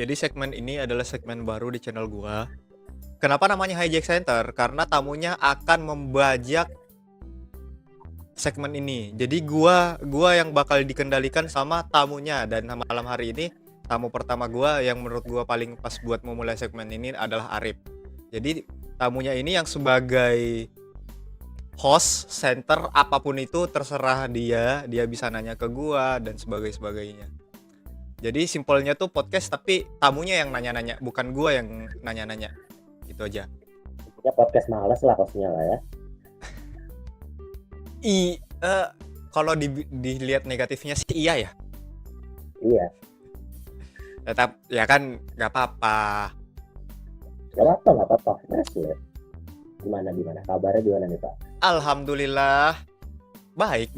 Jadi segmen ini adalah segmen baru di channel gua. Kenapa namanya Hijack Center? Karena tamunya akan membajak segmen ini. Jadi gua yang bakal dikendalikan sama tamunya, dan malam hari ini tamu pertama gua yang menurut gua paling pas buat memulai segmen ini adalah Arif. Jadi tamunya ini yang sebagai host center apapun itu terserah dia bisa nanya ke gua dan sebagainya. Jadi simpelnya tuh podcast tapi tamunya yang nanya-nanya, bukan gua yang nanya-nanya. Gitu aja. Ya podcast males lah pastinya lah ya. Kalau dilihat negatifnya sih iya ya. Iya. Tetap ya kan nggak apa-apa. Gak apa-apa. Masih ya. Gimana kabarnya gimana nih Pak? Alhamdulillah baik.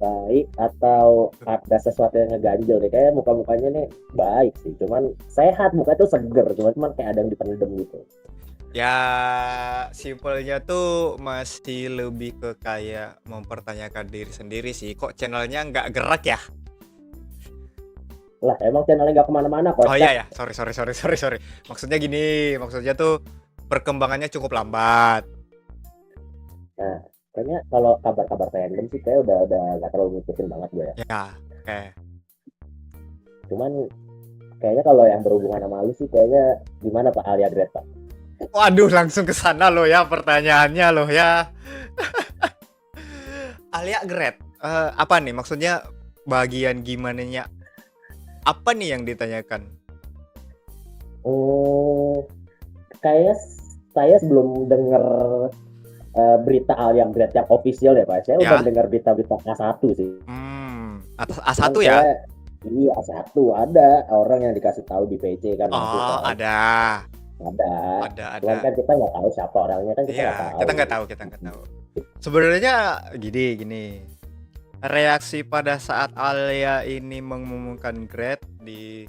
Baik atau ada sesuatu yang ngeganjel nih? Kayak muka-mukanya nih baik sih, cuman sehat, muka tuh seger, cuman kayak ada yang dipendem gitu. Ya simpelnya tuh masih lebih ke kayak mempertanyakan diri sendiri sih. Kok channelnya nggak gerak ya? Lah emang channelnya nggak kemana-mana kok. Oh iya ya, sorry. Maksudnya gini, maksudnya tuh perkembangannya cukup lambat. Nah, kayaknya kalau kabar-kabar fandom sih kayak udah nggak terlalu ngikutin banget gue ya. Ya, oke. Cuman kayaknya kalau yang berhubungan sama lu sih kayaknya gimana Pak Alia Dread Pak? Waduh, langsung ke sana loh ya pertanyaannya loh ya. Alia Gret, apa nih maksudnya bagian gimananya? Apa nih yang ditanyakan? Oh, kayaknya saya sebelum denger berita Alia Dread yang official ya Pak. Saya Ya. udah dengar berita-berita A1 sih. Atas A1 ya? Iya, A1 ada orang yang dikasih tahu di PC kan. Oh, kan? Ada. Cuman kan kita nggak tahu siapa orangnya kan, Iya, kita nggak tahu. Sebenarnya gini. Reaksi pada saat Alia ini mengumumkan grade di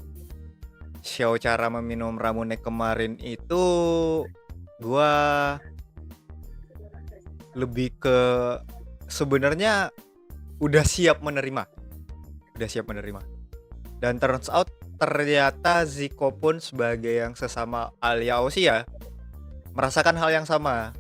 show cara meminum Ramune kemarin itu, gua lebih ke sebenarnya udah siap menerima. Dan turns out ternyata Zico pun sebagai yang sesama Alia Osi ya merasakan hal yang sama.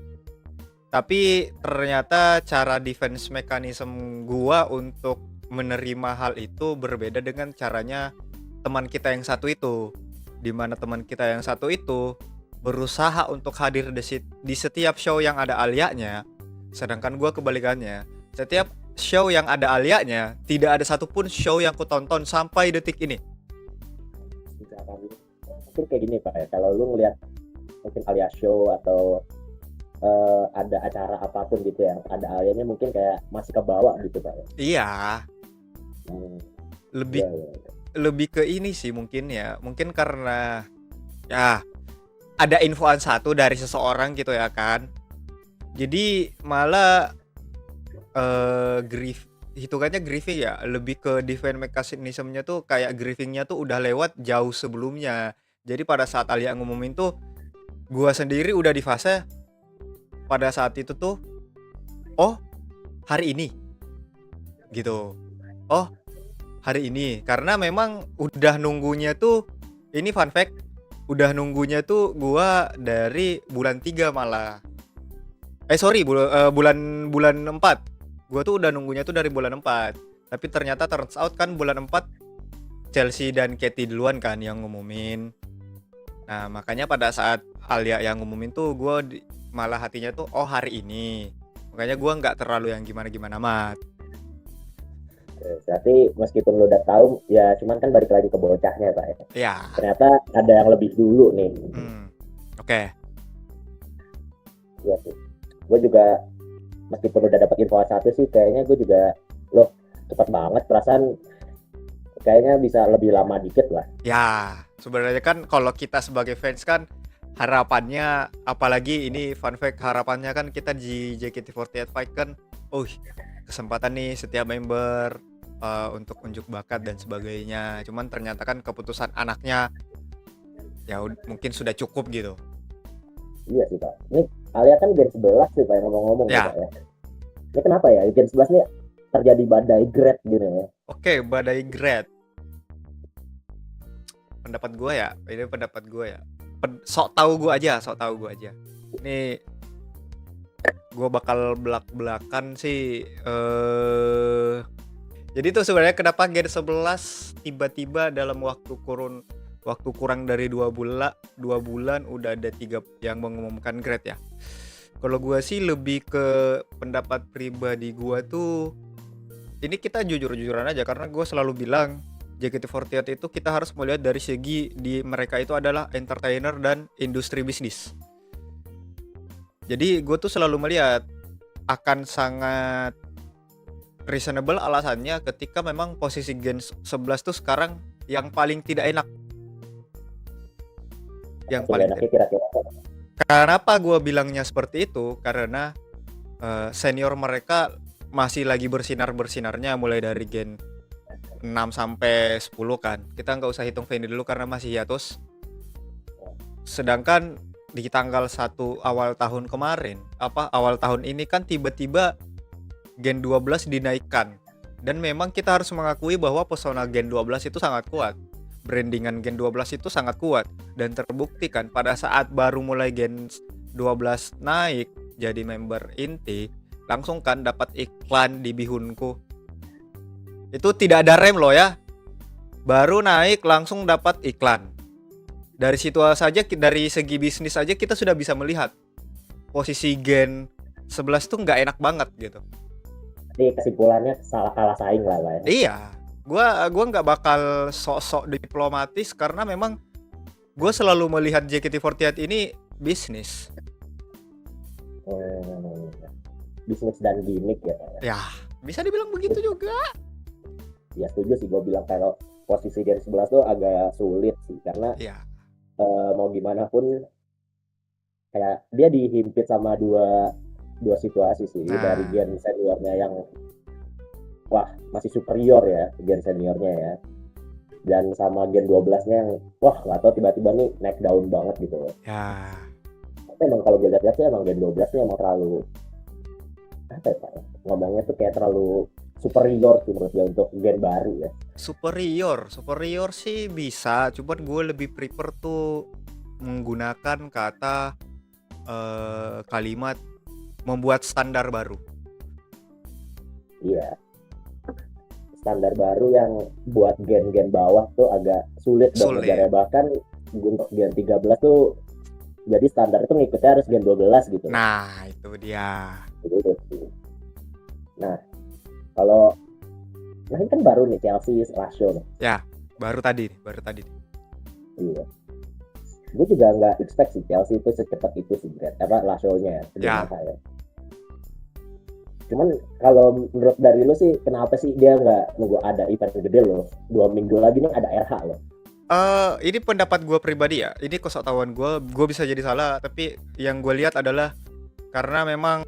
Tapi ternyata cara defense mechanism gua untuk menerima hal itu berbeda dengan caranya teman kita yang satu itu. Dimana teman kita yang satu itu berusaha untuk hadir di setiap show yang ada Alianya, sedangkan gua kebalikannya. Setiap show yang ada Alianya, tidak ada satupun show yang ku tonton sampai detik ini. Mungkin kayak gini Pak ya, kalau lu ngeliat mungkin Alia show atau ada acara apapun gitu yang ada Alianya, mungkin kayak masih ke bawah gitu Pak ya. Iya. Lebih ke ini sih mungkin karena ya ada infoan satu dari seseorang gitu ya kan. Jadi malah hitungannya grieving ya, lebih ke defense mechanism-nya tuh kayak grievingnya tuh udah lewat jauh sebelumnya. Jadi pada saat Alia ngumumin tuh gua sendiri udah di fase pada saat itu tuh, oh hari ini gitu, oh hari ini, karena memang udah nunggunya tuh, ini fun fact, udah nunggunya tuh gua dari bulan 3 malah, bulan 4, gua tuh udah nunggunya tuh dari bulan 4, tapi ternyata turns out kan bulan 4 Chelsea dan Katie duluan kan yang ngumumin. Nah makanya pada saat Alia yang ngumumin tuh gua malah hatinya tuh oh hari ini, makanya gue nggak terlalu yang gimana amat. Berarti meskipun lo udah tahu ya, cuman kan balik lagi ke bocahnya Pak ya. Ya. Ternyata ada yang lebih dulu nih. Oke. Iya sih. Gue juga meskipun udah dapat info satu sih, kayaknya gue juga cepet banget, perasaan kayaknya bisa lebih lama dikit lah. Ya sebenarnya kan kalau kita sebagai fans kan harapannya, apalagi ini fun fact, harapannya kan kita di JKT48 Fight kan, kesempatan nih setiap member untuk unjuk bakat dan sebagainya. Cuman ternyata kan keputusan anaknya ya mungkin sudah cukup gitu. Iya sih Pak. Ini Alia kan Gen 11 sih Pak yang ngomong-ngomong ya. Pak ya. Ini kenapa ya Gen 11 nih terjadi badai grade gitu ya? Oke, badai grade. pendapat gue ya, ini pendapat gue ya. Sok tahu gue aja. Ini gue bakal belak-belakan sih. Jadi tuh sebenarnya kenapa Gen 11 tiba-tiba dalam waktu kurang dari 2 bulan udah ada 3 yang mengumumkan grade ya. Kalau gue sih lebih ke pendapat pribadi gue tuh, ini kita jujur-jujuran aja karena gue selalu bilang JKT48 itu kita harus melihat dari segi di mereka itu adalah entertainer dan industri bisnis. Jadi gue tuh selalu melihat akan sangat reasonable alasannya ketika memang posisi Gen 11 tuh sekarang yang paling tidak enak. Yang paling enaknya kira-kira Kenapa gue bilangnya seperti itu? Karena senior mereka masih lagi bersinar-bersinarnya mulai dari Gen 6 sampai 10 kan. Kita nggak usah hitung Fendi dulu karena masih hiatus. Sedangkan di tanggal 1 awal tahun ini kan tiba-tiba Gen 12 dinaikkan. Dan memang kita harus mengakui bahwa pesona Gen 12 itu sangat kuat. Brandingan Gen 12 itu sangat kuat. Dan terbukti kan pada saat baru mulai Gen 12 naik jadi member inti, langsung kan dapat iklan di bihunku. Itu tidak ada rem loh ya. Baru naik langsung dapat iklan. Dari situ saja, dari segi bisnis aja kita sudah bisa melihat posisi Gen 11 tuh nggak enak banget gitu. Jadi kesimpulannya kalah saing lah ya. Iya, gua nggak bakal sok-sok diplomatis karena memang gue selalu melihat JKT48 ini bisnis. Bisnis dan gimmick ya. Ya, bisa dibilang begitu juga. Ya setuju sih, gue bilang kalau posisi Gen 11 tuh agak sulit sih karena mau gimana pun kayak dia dihimpit sama dua situasi sih. Dari Gen seniornya yang wah masih superior ya, Gen seniornya ya, dan sama Gen 12-nya yang wah nggak tahu tiba-tiba nih naik daun banget gitu loh. Ya. Tapi emang kalau gue lihat sih emang Gen 12-nya emang terlalu apa ya Pak? Ngomongnya tuh kayak terlalu superior sih menurut dia untuk Gen baru ya. Superior sih bisa, cuman gue lebih prefer tuh menggunakan kata kalimat membuat standar baru. Iya. Standar baru yang buat gen-gen bawah tuh agak sulit dong ngejarnya. Bahkan untuk Gen 13 tuh jadi standar itu ngikutnya harus Gen 12 gitu. Nah, itu dia. Nah, kalau ini kan baru nih Chelsea Rasio nih. Ya, baru tadi. Iya. Gue juga nggak expect sih Chelsea itu secepat itu sih Rasio-nya ya. Saya. Cuman kalau menurut dari lu sih kenapa sih dia nggak nunggu ada event gede loh, 2 minggu lagi nih ada RH loh. Ini pendapat gue pribadi ya, ini kesoktawan gue bisa jadi salah, tapi yang gue lihat adalah karena memang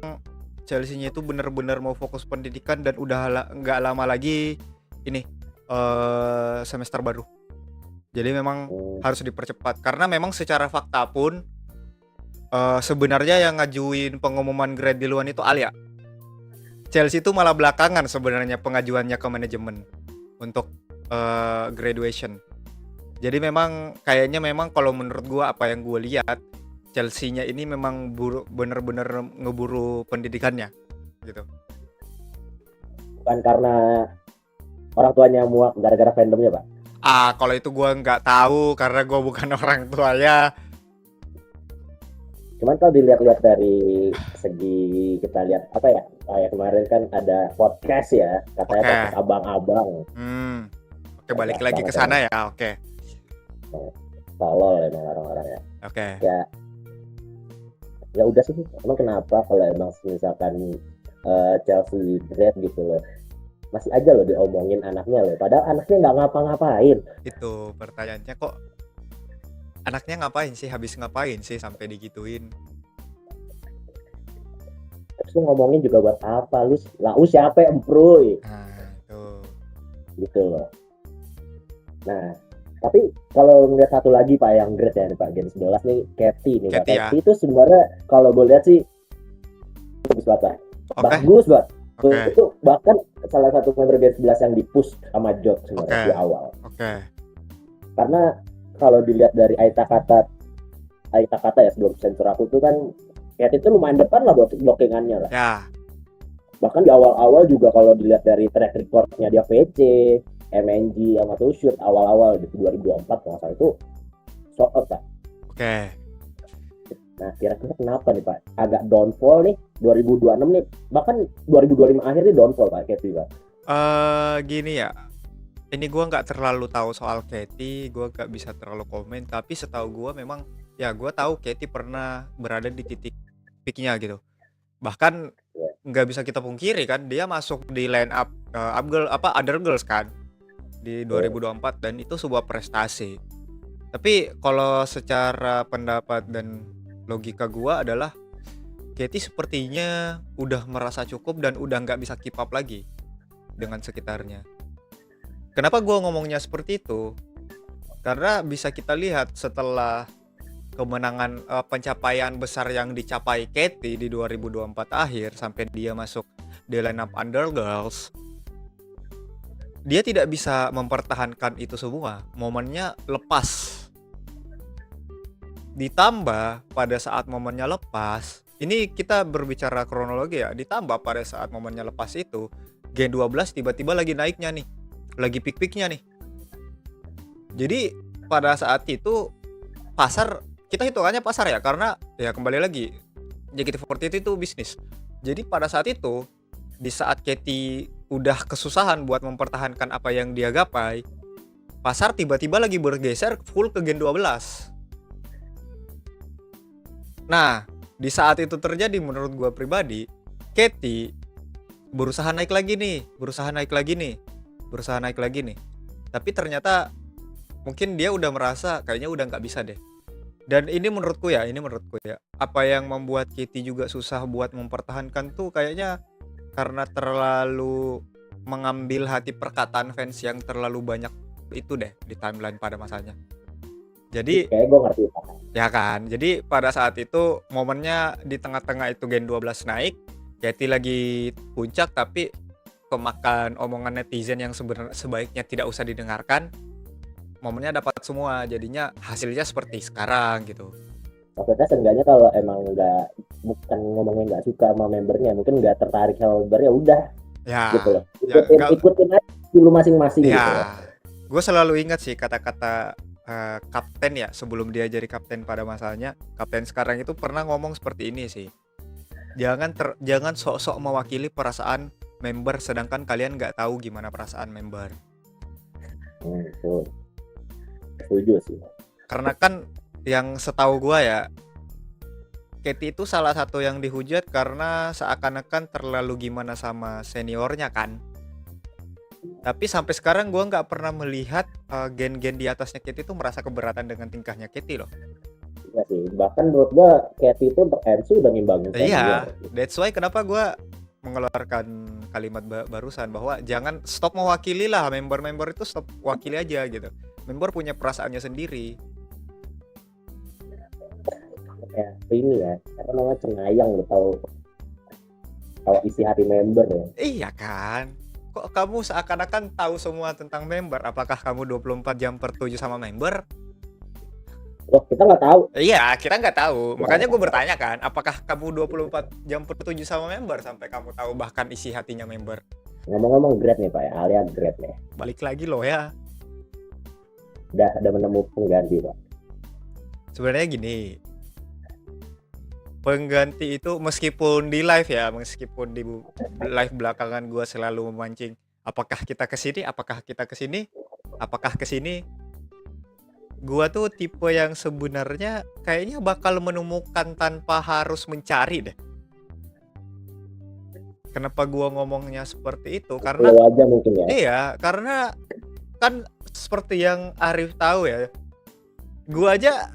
Chelsea-nya itu benar-benar mau fokus pendidikan dan udah nggak lama lagi ini semester baru. Jadi memang harus dipercepat karena memang secara fakta pun sebenarnya yang ngajuin pengumuman grade di luar itu Alia. Chelsea itu malah belakangan sebenarnya pengajuannya ke manajemen untuk graduation. Jadi memang kayaknya memang kalau menurut gue apa yang gue lihat Chelsea-nya ini memang bener-bener ngeburu pendidikannya gitu. Bukan karena orang tuanya muak gara-gara fandomnya Pak? Kalau itu gue nggak tahu karena gue bukan orang tuanya. Cuman kalau dilihat-lihat dari segi kita lihat apa ya, kayak kemarin kan ada podcast ya, katanya podcast abang-abang. Oke, balik lagi ke sana ya. Oke. Tolol emang orang-orang ya. Oke. Ya udah sih, emang kenapa kalau emang misalkan Chelsea grade gitu loh, masih aja loh diomongin anaknya loh, padahal anaknya nggak ngapa-ngapain. Itu pertanyaannya, kok anaknya ngapain sih, habis ngapain sih sampai digituin. Terus lu ngomongin juga buat apa, lu siapa yang bro? Gitu loh. Nah tapi kalau ngeliat satu lagi Pak yang grade ya Pak, Gen 11 nih Katy nih. Katy itu sebenarnya kalau gue lihat sih bagus banget. Bagus banget. Itu bahkan salah satu member Gen 11 yang di-push sama Jot sebenarnya di awal. Karena kalau dilihat dari Aita kata ya sebelum sensor aku tuh kan Katy itu lumayan depan lah buat blockingannya lah. Ya. Bahkan di awal-awal juga kalau dilihat dari track recordnya dia VC, MNG sama tuh shoot awal-awal di 2024 kalau salah itu sold out Pak. Oke. Nah kira-kira kenapa nih Pak? Agak downfall nih 2026 nih, bahkan 2025 akhir nih downfall Pak Katy Pak. Gini ya. Ini gue nggak terlalu tahu soal Katy, gue nggak bisa terlalu komen. Tapi setahu gue memang, ya gue tahu Katy pernah berada di titik peaknya gitu. Bahkan nggak bisa kita pungkiri kan, dia masuk di line up Other Girls kan di 2024 dan itu sebuah prestasi. Tapi kalau secara pendapat dan logika gua adalah Katy sepertinya udah merasa cukup dan udah nggak bisa keep up lagi dengan sekitarnya. Kenapa gua ngomongnya seperti itu? Karena bisa kita lihat setelah kemenangan pencapaian besar yang dicapai Katy di 2024 akhir sampai dia masuk di lineup Under Girls, dia tidak bisa mempertahankan itu semua. Momennya lepas. Ditambah pada saat momennya lepas, ini kita berbicara kronologi ya, ditambah pada saat momennya lepas itu, Gen 12 tiba-tiba lagi naiknya nih, lagi peak-peaknya nih. Jadi pada saat itu pasar, kita hitungannya pasar ya, karena ya kembali lagi JKT48 itu bisnis. Jadi pada saat itu, di saat Katy udah kesusahan buat mempertahankan apa yang dia gapai, pasar tiba-tiba lagi bergeser full ke Gen 12. Nah, di saat itu terjadi menurut gua pribadi, Katy berusaha naik lagi nih. Tapi ternyata mungkin dia udah merasa kayaknya udah nggak bisa deh. Dan ini menurutku ya, apa yang membuat Katy juga susah buat mempertahankan tuh kayaknya karena terlalu mengambil hati perkataan fans yang terlalu banyak itu deh di timeline pada masanya. Jadi kayak gue ngerti Pak. Ya kan, jadi pada saat itu momennya di tengah-tengah itu Gen 12 naik, Katy lagi puncak tapi kemakan omongan netizen yang sebaiknya tidak usah didengarkan. Momennya dapat semua, jadinya hasilnya seperti sekarang gitu. Maksudnya seenggaknya kalau emang bukan ngomongnya nggak suka sama membernya, mungkin nggak tertarik sama membernya, udah ya, gitu loh. Ikutin aja dulu masing-masing ya, gitu loh. Gue selalu ingat sih kata-kata kapten ya sebelum dia jadi kapten pada masanya. Kapten sekarang itu pernah ngomong seperti ini sih. Jangan sok-sok mewakili perasaan member sedangkan kalian nggak tahu gimana perasaan member. Setuju sih. Karena kan yang setahu gua ya, Katy itu salah satu yang dihujat karena seakan-akan terlalu gimana sama seniornya kan. Tapi sampai sekarang gua nggak pernah melihat gen-gen di atasnya Katy itu merasa keberatan dengan tingkahnya Katy loh. Iya sih, bahkan menurut gua Katy itu untuk MC udah ngimbangin. Iya, that's why kenapa gua mengeluarkan kalimat barusan bahwa jangan stop mewakili lah, member-member itu stop wakili aja gitu. Member punya perasaannya sendiri. Ya, ini ya, apa namanya, cenayang lo tahu isi hati member ya. Iya kan? Kok kamu seakan-akan tahu semua tentang member? Apakah kamu 24 jam per 7 sama member? Loh, kita nggak tahu. Iya, kita nggak tahu. Makanya gue bertanya kan, apakah kamu 24 jam per 7 sama member sampai kamu tahu bahkan isi hatinya member? Ngomong-ngomong grade nih Pak ya, Alia grade nih. Balik lagi loh ya. Udah menemukan pengganti Pak. Sebenarnya gini, pengganti itu meskipun di live ya, meskipun di live belakangan gue selalu memancing, apakah kita kesini, apakah kesini, gue tuh tipe yang sebenarnya kayaknya bakal menemukan tanpa harus mencari deh. Kenapa gue ngomongnya seperti itu? Karena aja mungkin ya. Iya, karena kan seperti yang Arif tahu ya, gue aja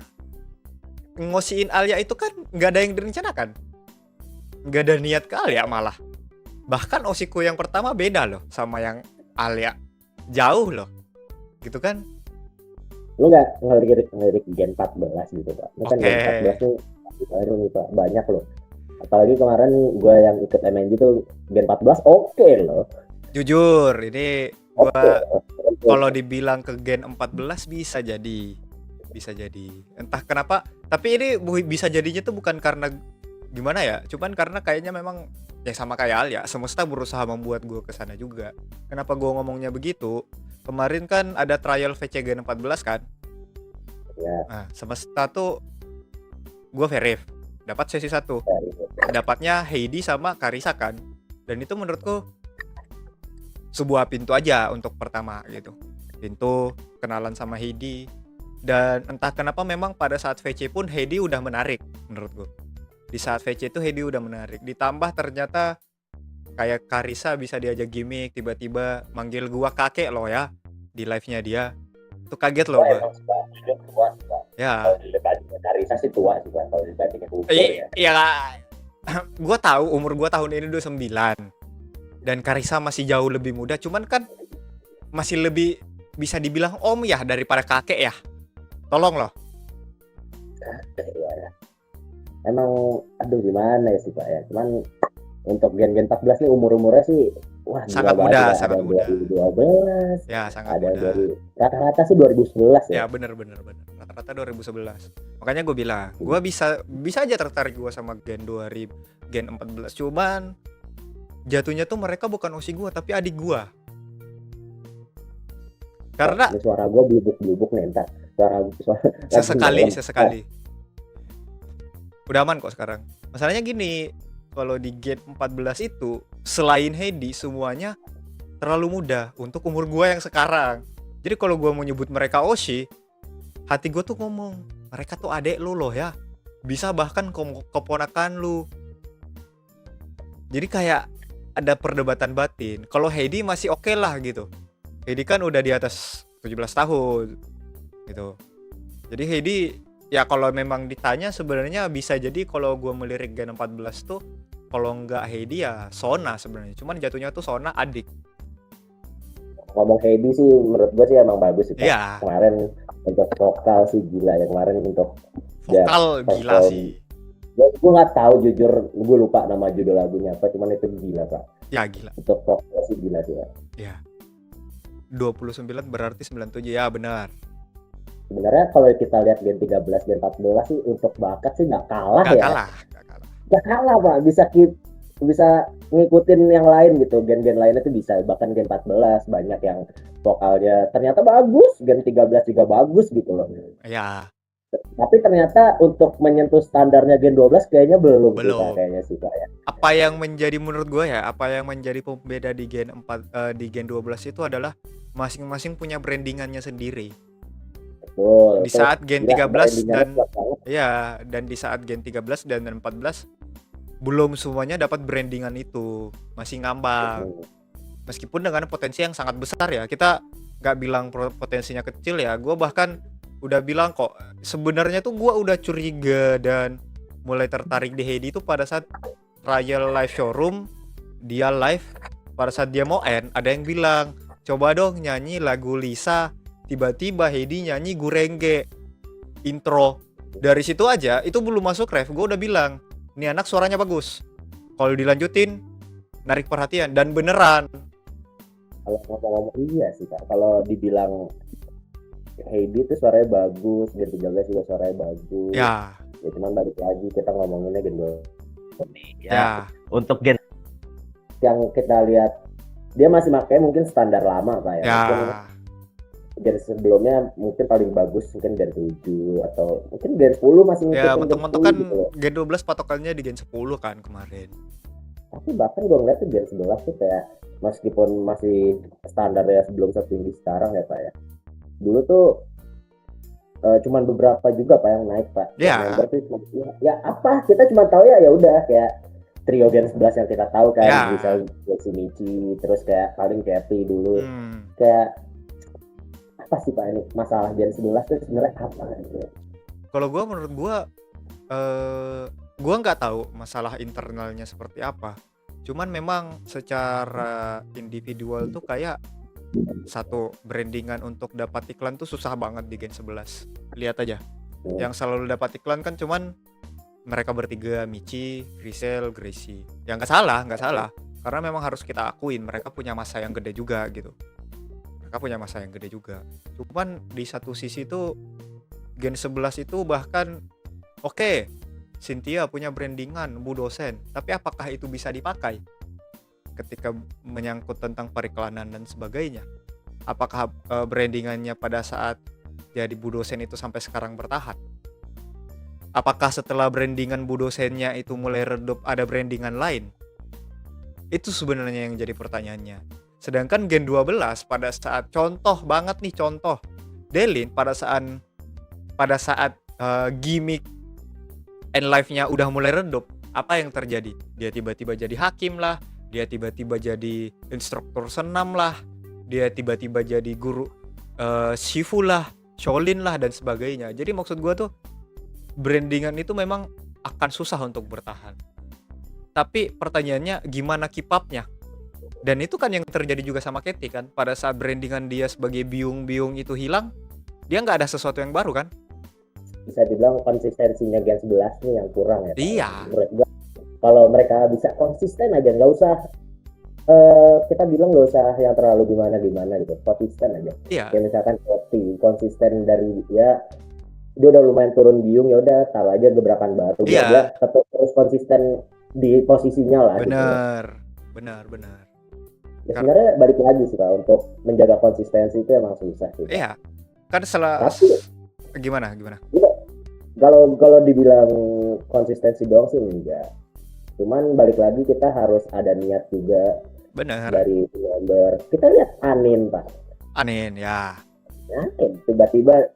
ngosiin Alia itu kan nggak ada yang direncanakan, nggak ada niat ke Alia malah. Bahkan osiku yang pertama beda loh sama yang Alia, jauh loh, gitu kan? Lu nggak ngelirik Gen 14 gitu Pak? Lu kan Gen 14 tuh baru nih Pak, banyak loh. Apalagi kemarin gue yang ikut MNG tuh Gen 14 oke loh. Jujur, ini gue kalau dibilang ke Gen 14 bisa jadi. bisa jadi. Entah kenapa, tapi ini bisa jadinya tuh bukan karena gimana ya, cuman karena kayaknya memang ya sama kayak Alia, semesta berusaha membuat gue kesana juga. Kenapa gue ngomongnya begitu? Kemarin kan ada trial VC Gen 14 kan. Ya. Nah, semesta tuh gue verif, dapat sesi 1. Dapatnya Heidi sama Karisa kan. Dan itu menurutku sebuah pintu aja untuk pertama gitu. Pintu kenalan sama Heidi. Dan entah kenapa memang pada saat VC pun Heidi udah menarik menurut gue. Di saat VC itu Heidi udah menarik. Ditambah ternyata kayak Karisa bisa diajak gimmick, tiba-tiba manggil gua kakek loh ya di live-nya dia. Itu kaget loh gua. Ya. Kalau dibandingin Karisa sih tua sih Pak, kalau dibandingin umur ya. Iya, gua tahu umur gua tahun ini 29. Dan Karisa masih jauh lebih muda, cuman kan masih lebih bisa dibilang om ya daripada kakek ya. Tolong loh. Ya. Emang aduh gimana ya sih Pak ya. Cuman untuk Gen 14 nih umur-umurnya sih wah sangat muda, ya. sangat ada muda. 2012. Ya, sangat ada muda. Rata-rata sih 2011 ya. Ya, benar. Rata-rata 2011. Makanya gue bilang, gue bisa aja tertarik gue sama Gen 2000, Gen 14. Cuman jatuhnya tuh mereka bukan osi gue tapi adik gue. Karena ini suara gue blubuk nih entar. Suara sesekali. Udah aman kok sekarang. Masalahnya gini, kalau di Gen 14 itu selain Heidi semuanya terlalu muda untuk umur gue yang sekarang. Jadi kalau gue mau nyebut mereka Oshi, hati gue tuh ngomong, mereka tuh adek lu loh ya. Bisa bahkan keponakan lu. Jadi kayak ada perdebatan batin. Kalau Heidi masih oke lah gitu. Heidi kan udah di atas 17 tahun gitu. Jadi Heidi ya kalau memang ditanya sebenarnya bisa jadi kalau gue melirik Gen 14 tuh kalau nggak Heidi ya Sona sebenarnya. Cuman jatuhnya tuh Sona adik. Ngomong Heidi sih menurut gue sih emang bagus sih. Iya. Kemarin untuk vokal sih gila ya, kemarin untuk vokal gila sih. Gue nggak tahu jujur, gue lupa nama judul lagunya apa, cuman itu gila Pak. Ya gila. Untuk vokal sih gila sih Pak. Iya. 29 berarti 97 ya benar. Sebenarnya kalau kita lihat Gen 13, Gen 14 sih untuk bakat sih nggak kalah gak ya. Nggak kalah Pak, bisa ngikutin yang lain gitu. Gen-gen lainnya tuh bisa, bahkan Gen 14 banyak yang vokalnya ternyata bagus, Gen 13 juga bagus gitu loh. Ya. Tapi ternyata untuk menyentuh standarnya Gen 12 kayaknya belum. Kayaknya sih Pak ya. Apa yang menjadi menurut gue ya, apa yang menjadi pembeda di Gen 4 di Gen 12 itu adalah masing-masing punya brandingannya sendiri. Betul. Di saat Gen 13 dan di saat Gen 13 dan 14 belum semuanya dapat brandingan itu, masih ngambang. Meskipun dengan potensi yang sangat besar ya, kita nggak bilang potensinya kecil ya. Gue bahkan udah bilang kok, sebenarnya tuh gue udah curiga dan mulai tertarik di Heidi tuh pada saat trial live showroom, dia live pada saat dia mau end, ada yang bilang coba dong nyanyi lagu Lisa, tiba-tiba Heidi nyanyi Gurenge intro. Dari situ aja itu belum masuk ref, gue udah bilang ini anak suaranya bagus, kalau dilanjutin narik perhatian. Dan beneran kalau ngomong iya sih Kak, kalau dibilang Heidi tuh suaranya bagus, Gen 13 juga suaranya bagus ya cuman balik lagi kita ngomonginnya Gen 12 ya. Untuk Gen yang kita lihat dia masih pakai mungkin standar lama Pak ya. Gen sebelumnya mungkin paling bagus mungkin Gen 7 atau mungkin Gen 10 masih ngikutin. Ya mentok-mentok kan gitu. Gen 12 patokannya di Gen 10 kan kemarin. Tapi bahkan gue ngeliat tuh Gen 11 tuh kayak meskipun masih standarnya sebelum setinggi sekarang ya Pak ya, dulu tuh cuman beberapa juga Pak yang naik Pak. Member tuh ya apa, kita cuma tahu ya udah kayak trio Gen 11 yang kita tahu kan, bisa Shinichi, terus kayak paling Katy dulu. Kayak apa sih Pak ini masalah Gen 11 itu sebenarnya apa gitu? Kalau gue menurut gue nggak tahu masalah internalnya seperti apa. Cuman memang secara individual tuh kayak satu brandingan untuk dapat iklan tuh susah banget di Gen 11. Lihat aja. Yang selalu dapat iklan kan cuman mereka bertiga, Michi, Grisel, Gracie. Ya nggak salah. Karena memang harus kita akuin mereka punya masa yang gede juga gitu. Cuman di satu sisi tuh Gen 11 itu bahkan oke, Cynthia punya brandingan Bu Dosen, tapi apakah itu bisa dipakai ketika menyangkut tentang periklanan dan sebagainya? Apakah brandingannya pada saat jadi Bu Dosen itu sampai sekarang bertahan? Apakah setelah brandingan Bu Dosennya itu mulai redup ada brandingan lain? Itu sebenarnya yang jadi pertanyaannya. Sedangkan Gen 12 pada saat contoh banget nih, contoh Delin pada saat gimmick and life-nya udah mulai redup, apa yang terjadi? Dia tiba-tiba jadi hakim lah, dia tiba-tiba jadi instruktur senam lah, dia tiba-tiba jadi guru Shifu lah, Shaolin lah dan sebagainya. Jadi maksud gua tuh brandingan itu memang akan susah untuk bertahan. Tapi pertanyaannya gimana keep up-nya? Dan itu kan yang terjadi juga sama Katy kan. Pada saat brandingan dia sebagai biung-biung itu hilang, dia nggak ada sesuatu yang baru kan? Bisa dibilang konsistensinya Gen 11 nih yang kurang ya. Iya. Menurut gua, kalau mereka bisa konsisten aja, nggak usah kita bilang nggak usah yang terlalu gimana gitu, konsisten aja. Iya. Kayak misalkan Katy konsisten dari ya dia udah lumayan turun biung, ya udah taruh aja gebrakan baru. Iya. Dia tetap terus konsisten di posisinya lah. Benar. Gitu. Benar. Ya, sebenarnya balik lagi sih Pak, untuk menjaga konsistensi itu emang susah sih. Iya. Kan setelah gimana? Kalau dibilang konsistensi doang sih enggak. Cuman balik lagi kita harus ada niat juga. Benar. Dari member. Kita lihat Anin Pak. Anin ya. Anin tiba-tiba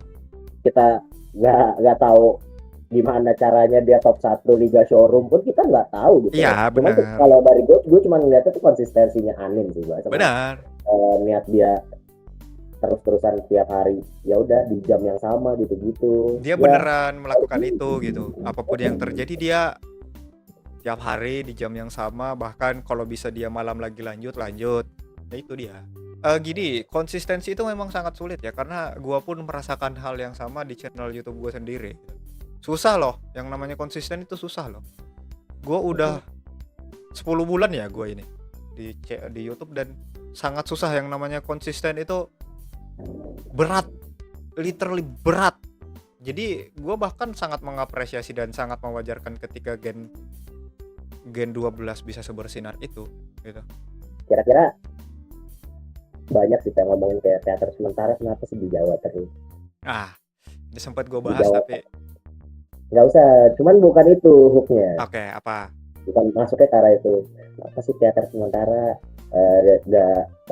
kita nggak tahu gimana caranya dia top 1 Liga Showroom pun kita nggak tahu gitu. Iya benar. Cuman kalau dari gue cuma ngeliatnya tuh konsistensinya Anin sih Pak. Benar. Niat dia terus-terusan tiap hari, ya udah di jam yang sama gitu-gitu. Dia beneran melakukan itu gitu. Apapun yang terjadi dia tiap hari di jam yang sama, bahkan kalau bisa dia malam lagi lanjut. Ya itu dia. Gini, konsistensi itu memang sangat sulit ya, karena gua pun merasakan hal yang sama di channel YouTube gua sendiri. Susah loh, yang namanya konsisten itu susah loh. Gua udah 10 bulan ya gua ini di YouTube, dan sangat susah yang namanya konsisten itu. Berat, literally berat. Jadi gua bahkan sangat mengapresiasi dan sangat mewajarkan ketika Gen 12 bisa sebersinar itu gitu. Kira-kira banyak sih yang ngomongin kayak teater sementara kenapa sih di Jawa terus. Ini sempat gue bahas tapi nggak usah, cuman bukan itu hooknya. Oke, apa? Bukan masuknya ke arah itu. Apa sih teater sementara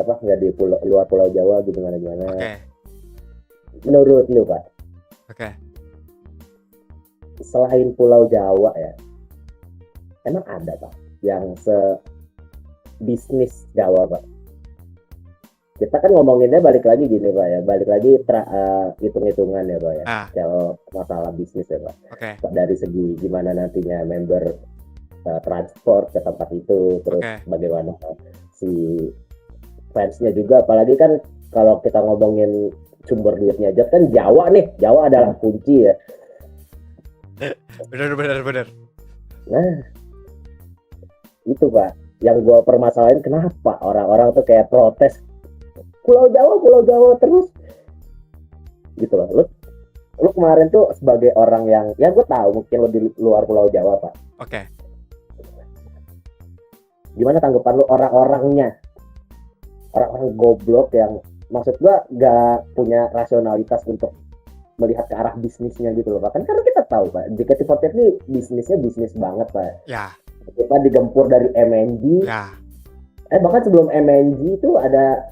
nggak di luar pulau Jawa gitu gimana? Oke. Menurut lu Pak? Oke. Selain Pulau Jawa ya, emang ada Pak yang bisnis Jawa Pak? Kita kan ngomonginnya balik lagi gini Pak ya, balik lagi hitung-hitungan ya Pak ya, kalau masalah bisnis ya Pak. Dari segi gimana nantinya member transport ke tempat itu, terus bagaimana si fansnya juga, apalagi kan kalau kita ngomongin sumber duitnya aja kan Jawa adalah kunci ya. Bener. Nah, itu Pak, yang gue permasalahin kenapa orang-orang tuh kayak protes Pulau Jawa terus gitu loh. Lu kemarin tuh sebagai orang yang ya gue tahu mungkin lo di luar Pulau Jawa Pak. Gimana tanggapan lu orang-orangnya, orang-orang goblok yang maksud gue gak punya rasionalitas untuk melihat ke arah bisnisnya gitu loh Pak. Kan karena kita tahu Pak, JKT48 ini bisnisnya bisnis banget Pak. Ya. Kita digempur dari MNG. Ya. Bahkan sebelum MNG itu ada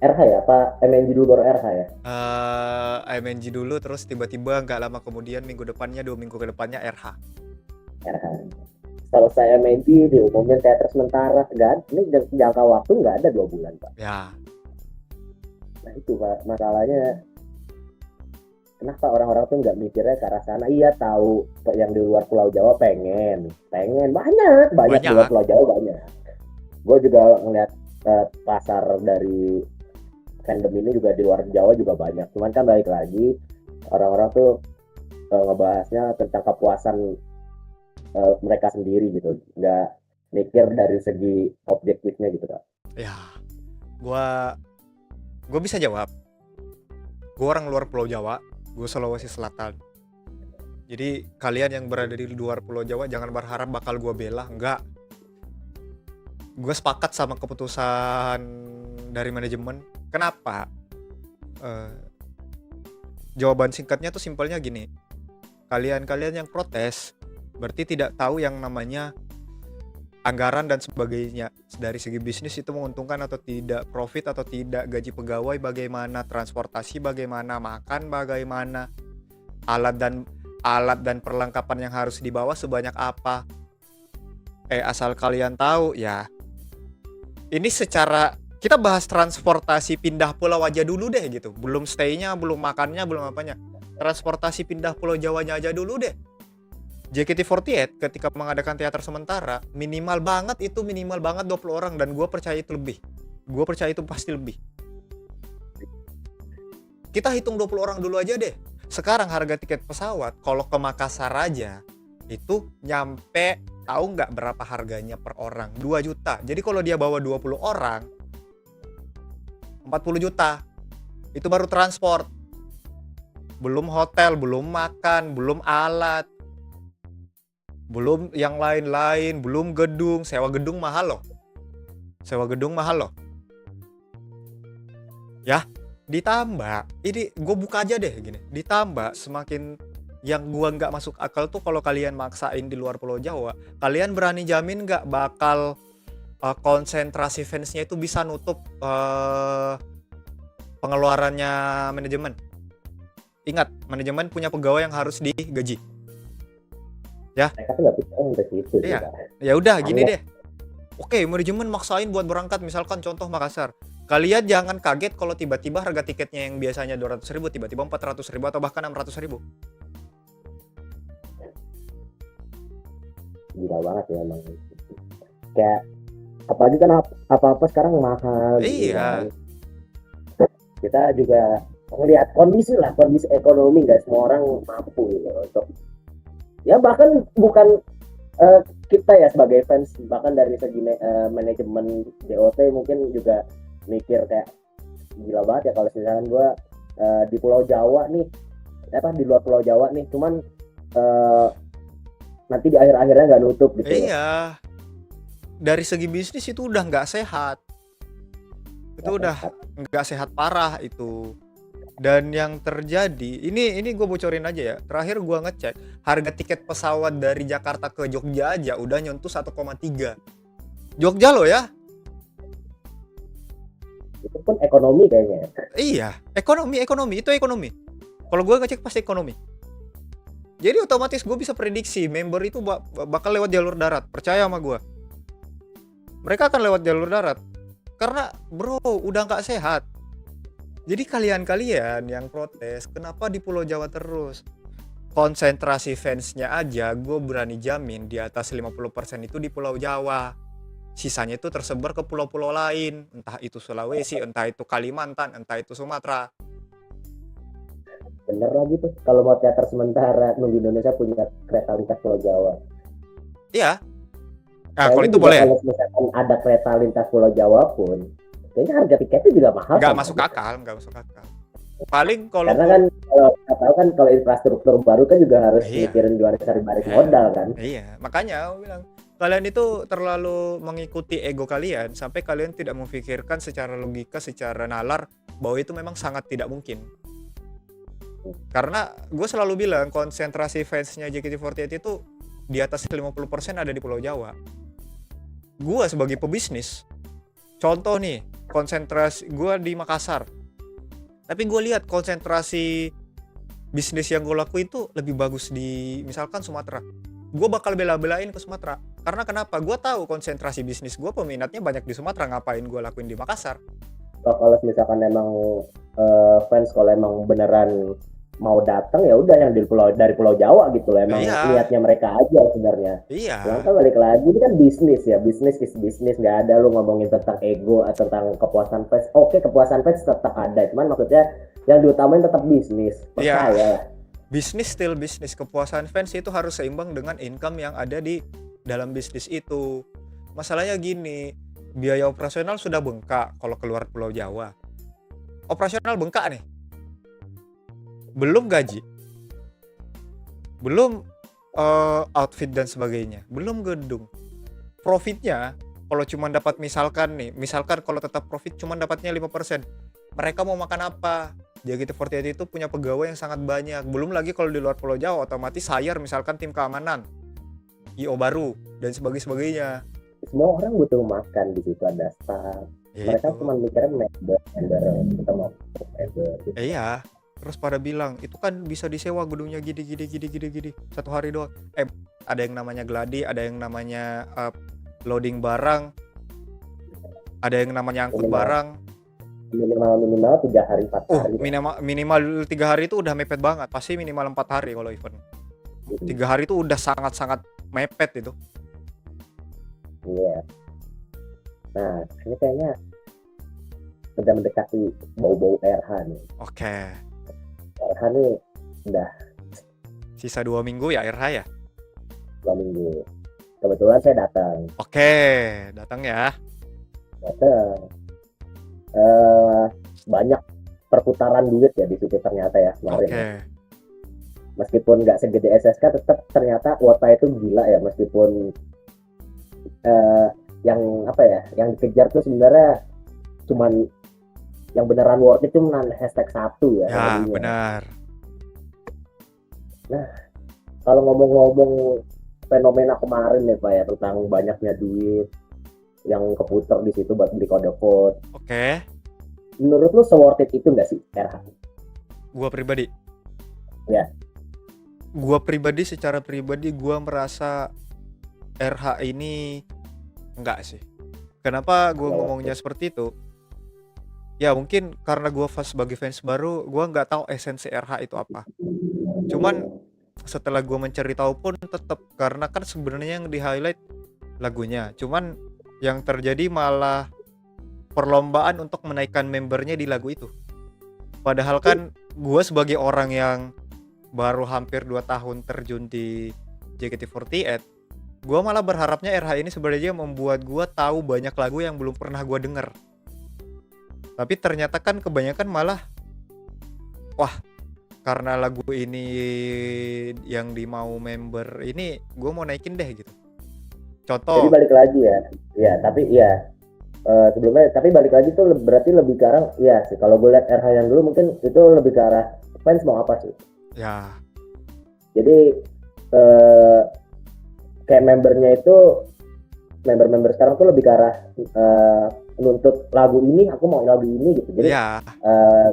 RH ya? Apa MNG dulu baru RH ya? MNG dulu, terus tiba-tiba nggak lama kemudian 2 minggu ke depannya RH. Selesai MNG diumumin teater sementara, kan? Ini jangka waktu nggak ada 2 bulan Pak. Ya. Nah itu Pak, masalahnya kenapa orang-orang tuh nggak mikirnya ke arah sana? Iya tahu yang di luar Pulau Jawa pengen banyak di luar Pulau Jawa banyak. Gue juga ngeliat pasar dari fandom ini juga di luar Jawa juga banyak. Cuman kan balik lagi orang-orang tuh ngebahasnya tentang kepuasan mereka sendiri gitu, nggak mikir dari segi objektifnya gitu Pak. Ya, gue bisa jawab. Gue orang luar Pulau Jawa, Gue Sulawesi Selatan. Jadi kalian yang berada di luar Pulau Jawa jangan berharap bakal gue bela, enggak. Gue sepakat sama keputusan dari manajemen. Kenapa? Jawaban singkatnya tuh simpelnya gini. Kalian yang protes berarti tidak tahu yang namanya anggaran dan sebagainya. Dari segi bisnis itu menguntungkan atau tidak, profit atau tidak, gaji pegawai bagaimana, transportasi bagaimana, makan bagaimana, alat dan perlengkapan yang harus dibawa sebanyak apa. Asal kalian tahu ya. Ini secara kita bahas transportasi pindah pulau aja dulu deh gitu. Belum stay-nya, belum makannya, belum apanya. Transportasi pindah Pulau Jawanya aja dulu deh. JKT48 ketika mengadakan teater sementara, minimal banget 20 orang, dan gue percaya itu lebih. Gue percaya itu pasti lebih. Kita hitung 20 orang dulu aja deh. Sekarang harga tiket pesawat kalau ke Makassar aja itu nyampe, tahu nggak berapa harganya per orang? 2 juta. Jadi kalau dia bawa 20 orang 40 juta. Itu baru transport. Belum hotel, belum makan, belum alat, belum yang lain-lain, belum gedung. Sewa gedung mahal loh. Ya, ditambah, ini gue buka aja deh gini. Ditambah semakin yang gue nggak masuk akal tuh kalau kalian maksain di luar Pulau Jawa, kalian berani jamin nggak bakal konsentrasi fansnya itu bisa nutup pengeluarannya manajemen? Ingat, manajemen punya pegawai yang harus digaji. Ya. Mereka tuh nggak bisa untuk itu. Iya. Ya udah gini deh. Oke, manajemen maksain buat berangkat, misalkan contoh Makassar. Kalian jangan kaget kalau tiba-tiba harga tiketnya yang biasanya 200.000 tiba-tiba 400.000 atau bahkan 600.000. Gila banget ya emang. Kayak apalagi kan apa-apa sekarang mahal. Iya. Gitu. Kita juga melihat kondisi ekonomi, nggak semua orang mampu gitu untuk, ya bahkan bukan kita ya sebagai fans, bahkan dari segi manajemen JOT mungkin juga mikir kayak gila banget ya kalau misalkan gue di Pulau Jawa nih, di luar Pulau Jawa nih, cuman nanti di akhir-akhirnya nggak nutup gitu. Iya. Dari segi bisnis itu udah nggak sehat. Itu udah nggak sehat parah itu. Dan yang terjadi, ini gue bocorin aja ya. Terakhir gue ngecek, harga tiket pesawat dari Jakarta ke Jogja aja udah nyentuh 1,3. Jogja loh ya. Itu pun ekonomi kayaknya. Iya, ekonomi itu ekonomi. Kalau gue ngecek pasti ekonomi. Jadi otomatis gue bisa prediksi member itu bakal lewat jalur darat. Percaya sama gue. Mereka akan lewat jalur darat. Karena bro, udah nggak sehat. Jadi kalian yang protes, kenapa di Pulau Jawa terus? Konsentrasi fansnya aja gue berani jamin di atas 50% itu di Pulau Jawa. Sisanya itu tersebar ke pulau-pulau lain. Entah itu Sulawesi, entah itu Kalimantan, entah itu Sumatera. Bener lagi tuh, kalau mau teater sementara nunggu Indonesia punya kereta lintas Pulau Jawa. Iya. Nah, kalau itu boleh. Kalau misalkan ada kereta lintas Pulau Jawa pun, kayaknya harga tiketnya juga mahal. Nggak masuk akal. Paling kalau karena kan kalau infrastruktur baru kan juga harus mikirin gimana cari balik modal kan. Iya, makanya aku bilang kalian itu terlalu mengikuti ego kalian sampai kalian tidak memikirkan secara logika, secara nalar bahwa itu memang sangat tidak mungkin. Karena gue selalu bilang konsentrasi fansnya JKT48 itu di atas 50% ada di Pulau Jawa. Gue sebagai pebisnis, contoh nih, konsentrasi gue di Makassar. Tapi gue lihat konsentrasi bisnis yang gue lakuin itu lebih bagus di misalkan Sumatera. Gue bakal bela-belain ke Sumatera. Karena kenapa? Gue tahu konsentrasi bisnis gue peminatnya banyak di Sumatera. Ngapain gue lakuin di Makassar? Kalau misalkan emang fans kalau emang beneran mau datang ya udah yang dari Pulau Jawa gitu loh, emang niatnya mereka aja sebenarnya. Iya. Yang kan balik lagi ini kan bisnis ya, bisnis is bisnis, nggak ada lu ngomongin tentang ego atau tentang kepuasan fans. Oke, kepuasan fans tetap ada, cuman maksudnya yang diutamain tetap bisnis. Percaya. Iya. Bisnis still bisnis, kepuasan fans itu harus seimbang dengan income yang ada di dalam bisnis itu. Masalahnya gini, biaya operasional sudah bengkak kalau keluar Pulau Jawa. Operasional bengkak nih. belum gaji, belum outfit dan sebagainya, belum gedung. Profitnya kalau cuma dapat misalkan kalau tetap profit cuma dapatnya 5%, mereka mau makan apa? JKT48 itu punya pegawai yang sangat banyak. Belum lagi kalau di luar Pulau Jawa otomatis hire misalkan tim keamanan, IO baru dan sebagainya. Semua orang butuh makan, di situ ada staff. Ya Mereka itu. cuma mikirnya member kita mau member gitu. Iya. Terus pada bilang itu kan bisa disewa gedungnya gini 1 hari doang. Ada yang namanya gladi, ada yang namanya loading barang, ada yang namanya angkut barang. Minimal 3 hari 4 hari. Minimal 3 hari itu udah mepet banget. Pasti minimal 4 hari kalau event. 3 hari itu udah sangat-sangat mepet itu. Iya. Nah, ini kayaknya udah mendekati bau-bau RH nih. Oke. RH nih udah sisa 2 minggu ya RH ya? 2 minggu. Kebetulan saya datang. Oke, datang ya. Datang. Banyak perputaran duit ya di situ ternyata ya kemarin. Oke. Meskipun nggak segede SSK, tetap ternyata kuota itu gila ya, meskipun yang apa ya, yang dikejar tuh sebenarnya cuman yang beneran worth it cuman #1 ya. Ya benar. Nah, kalau ngomong-ngomong fenomena kemarin ya Pak ya, tentang banyaknya duit yang keputar di situ buat beli kode code. Oke. Menurut lu se-worth it itu nggak sih RH? Gua pribadi. Ya. Secara pribadi gua merasa RH ini enggak sih. Kenapa gua ngomongnya seperti itu? Ya mungkin karena gua sebagai fans baru, gua nggak tahu esensi RH itu apa. Cuman setelah gua mencari tahu pun tetap, karena kan sebenarnya yang di highlight lagunya. Cuman yang terjadi malah perlombaan untuk menaikkan membernya di lagu itu. Padahal kan gue sebagai orang yang baru hampir 2 tahun terjun di JKT48, gue malah berharapnya RH ini sebenarnya membuat gue tahu banyak lagu yang belum pernah gue denger. Tapi ternyata kan kebanyakan malah, wah karena lagu ini yang dimau member ini, gue mau naikin deh gitu. Contoh. Jadi balik lagi ya tapi ya sebelumnya, tapi balik lagi tuh berarti lebih ke arah, ya sih kalau gue lihat RH yang dulu mungkin itu lebih ke arah fans mau apa sih ya. Jadi kayak membernya itu, member sekarang tuh lebih ke arah nuntut lagu ini, aku mau lagu ini gitu. Jadi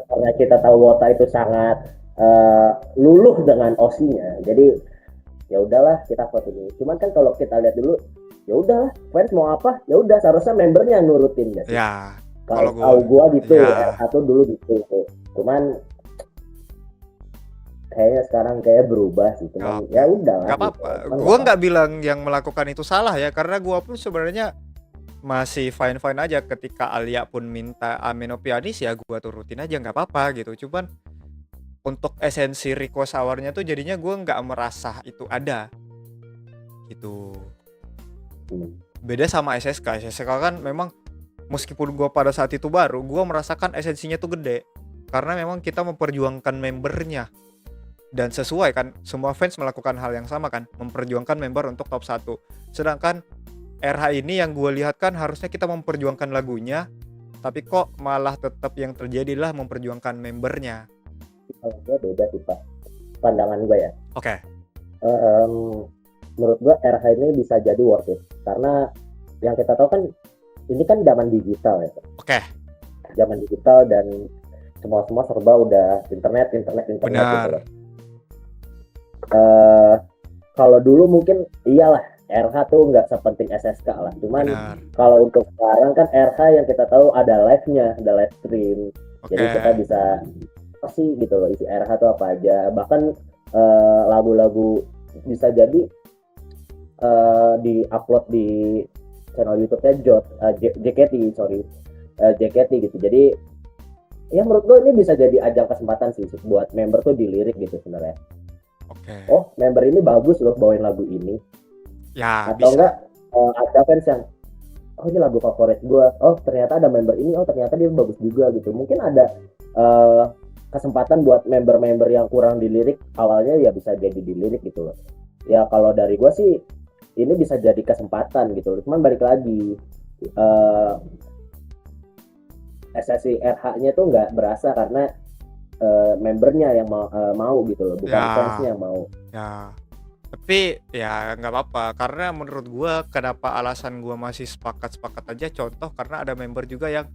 karena kita tahu Wota itu sangat luluh dengan OSI-nya, jadi ya udahlah kita vote ini. Cuman kan kalau kita lihat dulu, ya udahlah fans mau apa, ya udah seharusnya membernya nurutin ya. Ya. Kalau gua gitu ya, atau dulu gitu. Cuman kayaknya sekarang kayak berubah sih. Cuman ya udahlah. Gak apa-apa. Gua nggak bilang yang melakukan itu salah ya, karena gua pun sebenarnya masih fine aja. Ketika Alia pun minta Amino Pianis, ya gua turutin aja, nggak apa-apa gitu. Cuman untuk esensi request hour-nya tuh jadinya gua nggak merasa itu ada gitu. Beda sama SSK kan memang meskipun gue pada saat itu baru, gue merasakan esensinya tuh gede karena memang kita memperjuangkan membernya, dan sesuai kan, semua fans melakukan hal yang sama kan, memperjuangkan member untuk top 1. Sedangkan RH ini yang gue lihat kan harusnya kita memperjuangkan lagunya, tapi kok malah tetap yang terjadi lah memperjuangkan membernya. Kalau gue beda sih Pak, pandangan gue ya. Oke. Menurut gue RH ini bisa jadi worth it karena yang kita tahu kan ini kan zaman digital ya. Oke. Zaman digital dan semua serba udah internet Benar. gitu. Kalau dulu mungkin iyalah RH tuh nggak sepenting SSK lah. Cuman kalau untuk sekarang kan RH yang kita tahu ada live-nya, ada live stream. Jadi kita bisa apa sih gitu loh, isi RH tuh apa aja. Bahkan lagu-lagu bisa jadi di-upload di channel YouTube-nya JKT gitu. Jadi ya menurut gue ini bisa jadi ajang kesempatan sih buat member tuh dilirik gitu sebenarnya. Oh, member ini bagus loh bawain lagu ini. Ya, atau bisa. Enggak ada fans yang oh ini lagu favorit gue. Oh, ternyata ada member ini. Oh, ternyata dia bagus juga gitu. Mungkin ada kesempatan buat member-member yang kurang dilirik awalnya ya bisa jadi dilirik gitu loh. Ya kalau dari gue sih ini bisa jadi kesempatan gitu. Cuman balik lagi SSI RH-nya tuh nggak berasa karena membernya yang mau gitu loh, bukan fansnya yang mau. Ya, tapi ya nggak apa-apa karena menurut gua kenapa alasan gua masih sepakat aja contoh karena ada member juga yang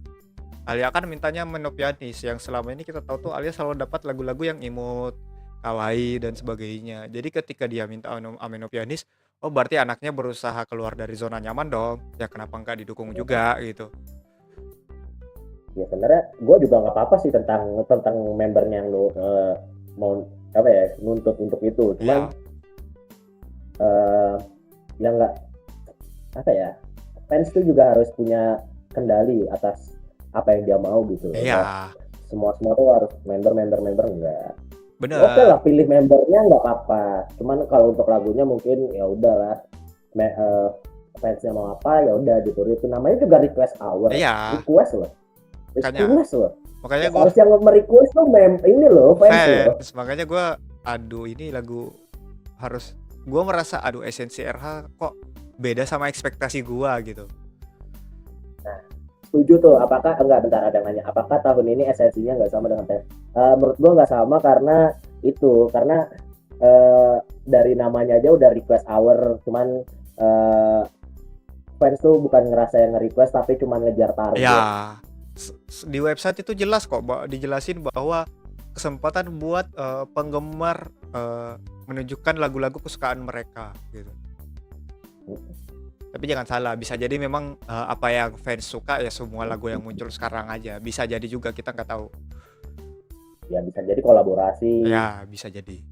Alia kan mintanya Menopianis yang selama ini kita tahu tuh Alia selalu dapat lagu-lagu yang imut, kawaii dan sebagainya. Jadi ketika dia minta Amenopianis, oh berarti anaknya berusaha keluar dari zona nyaman dong. Ya kenapa nggak didukung juga gitu. Ya sebenarnya gue juga nggak apa-apa sih tentang membernya yang lo mau apa ya nuntut untuk itu. Cuman yang nggak apa ya, fans itu juga harus punya kendali atas apa yang dia mau gitu loh. Iya. Semua tuh harus member enggak. Bener. Oke lah pilih membernya nggak apa-apa. Cuman kalau untuk lagunya mungkin ya udahlah. Fansnya mau apa ya udah gitu. Itu namanya juga request hour. Iya. Request loh. Makanya gue harus yang merequest tuh ini loh fans loh. Makanya gue aduh ini lagu harus gue merasa aduh esensi RH kok beda sama ekspektasi gue gitu. Nah, setuju tuh. Apakah enggak bentar ada nanya. Apakah tahun ini esensinya nggak sama dengan menurut gue nggak sama karena dari namanya aja udah request hour. Cuman fans tuh bukan ngerasa yang nge-request tapi cuma ngejar target. Ya di website itu jelas kok dijelasin bahwa kesempatan buat penggemar menunjukkan lagu-lagu kesukaan mereka gitu. Tapi jangan salah, bisa jadi memang apa yang fans suka ya semua lagu yang muncul sekarang aja. Bisa jadi juga kita nggak tahu. Ya bisa jadi kolaborasi. Ya bisa jadi.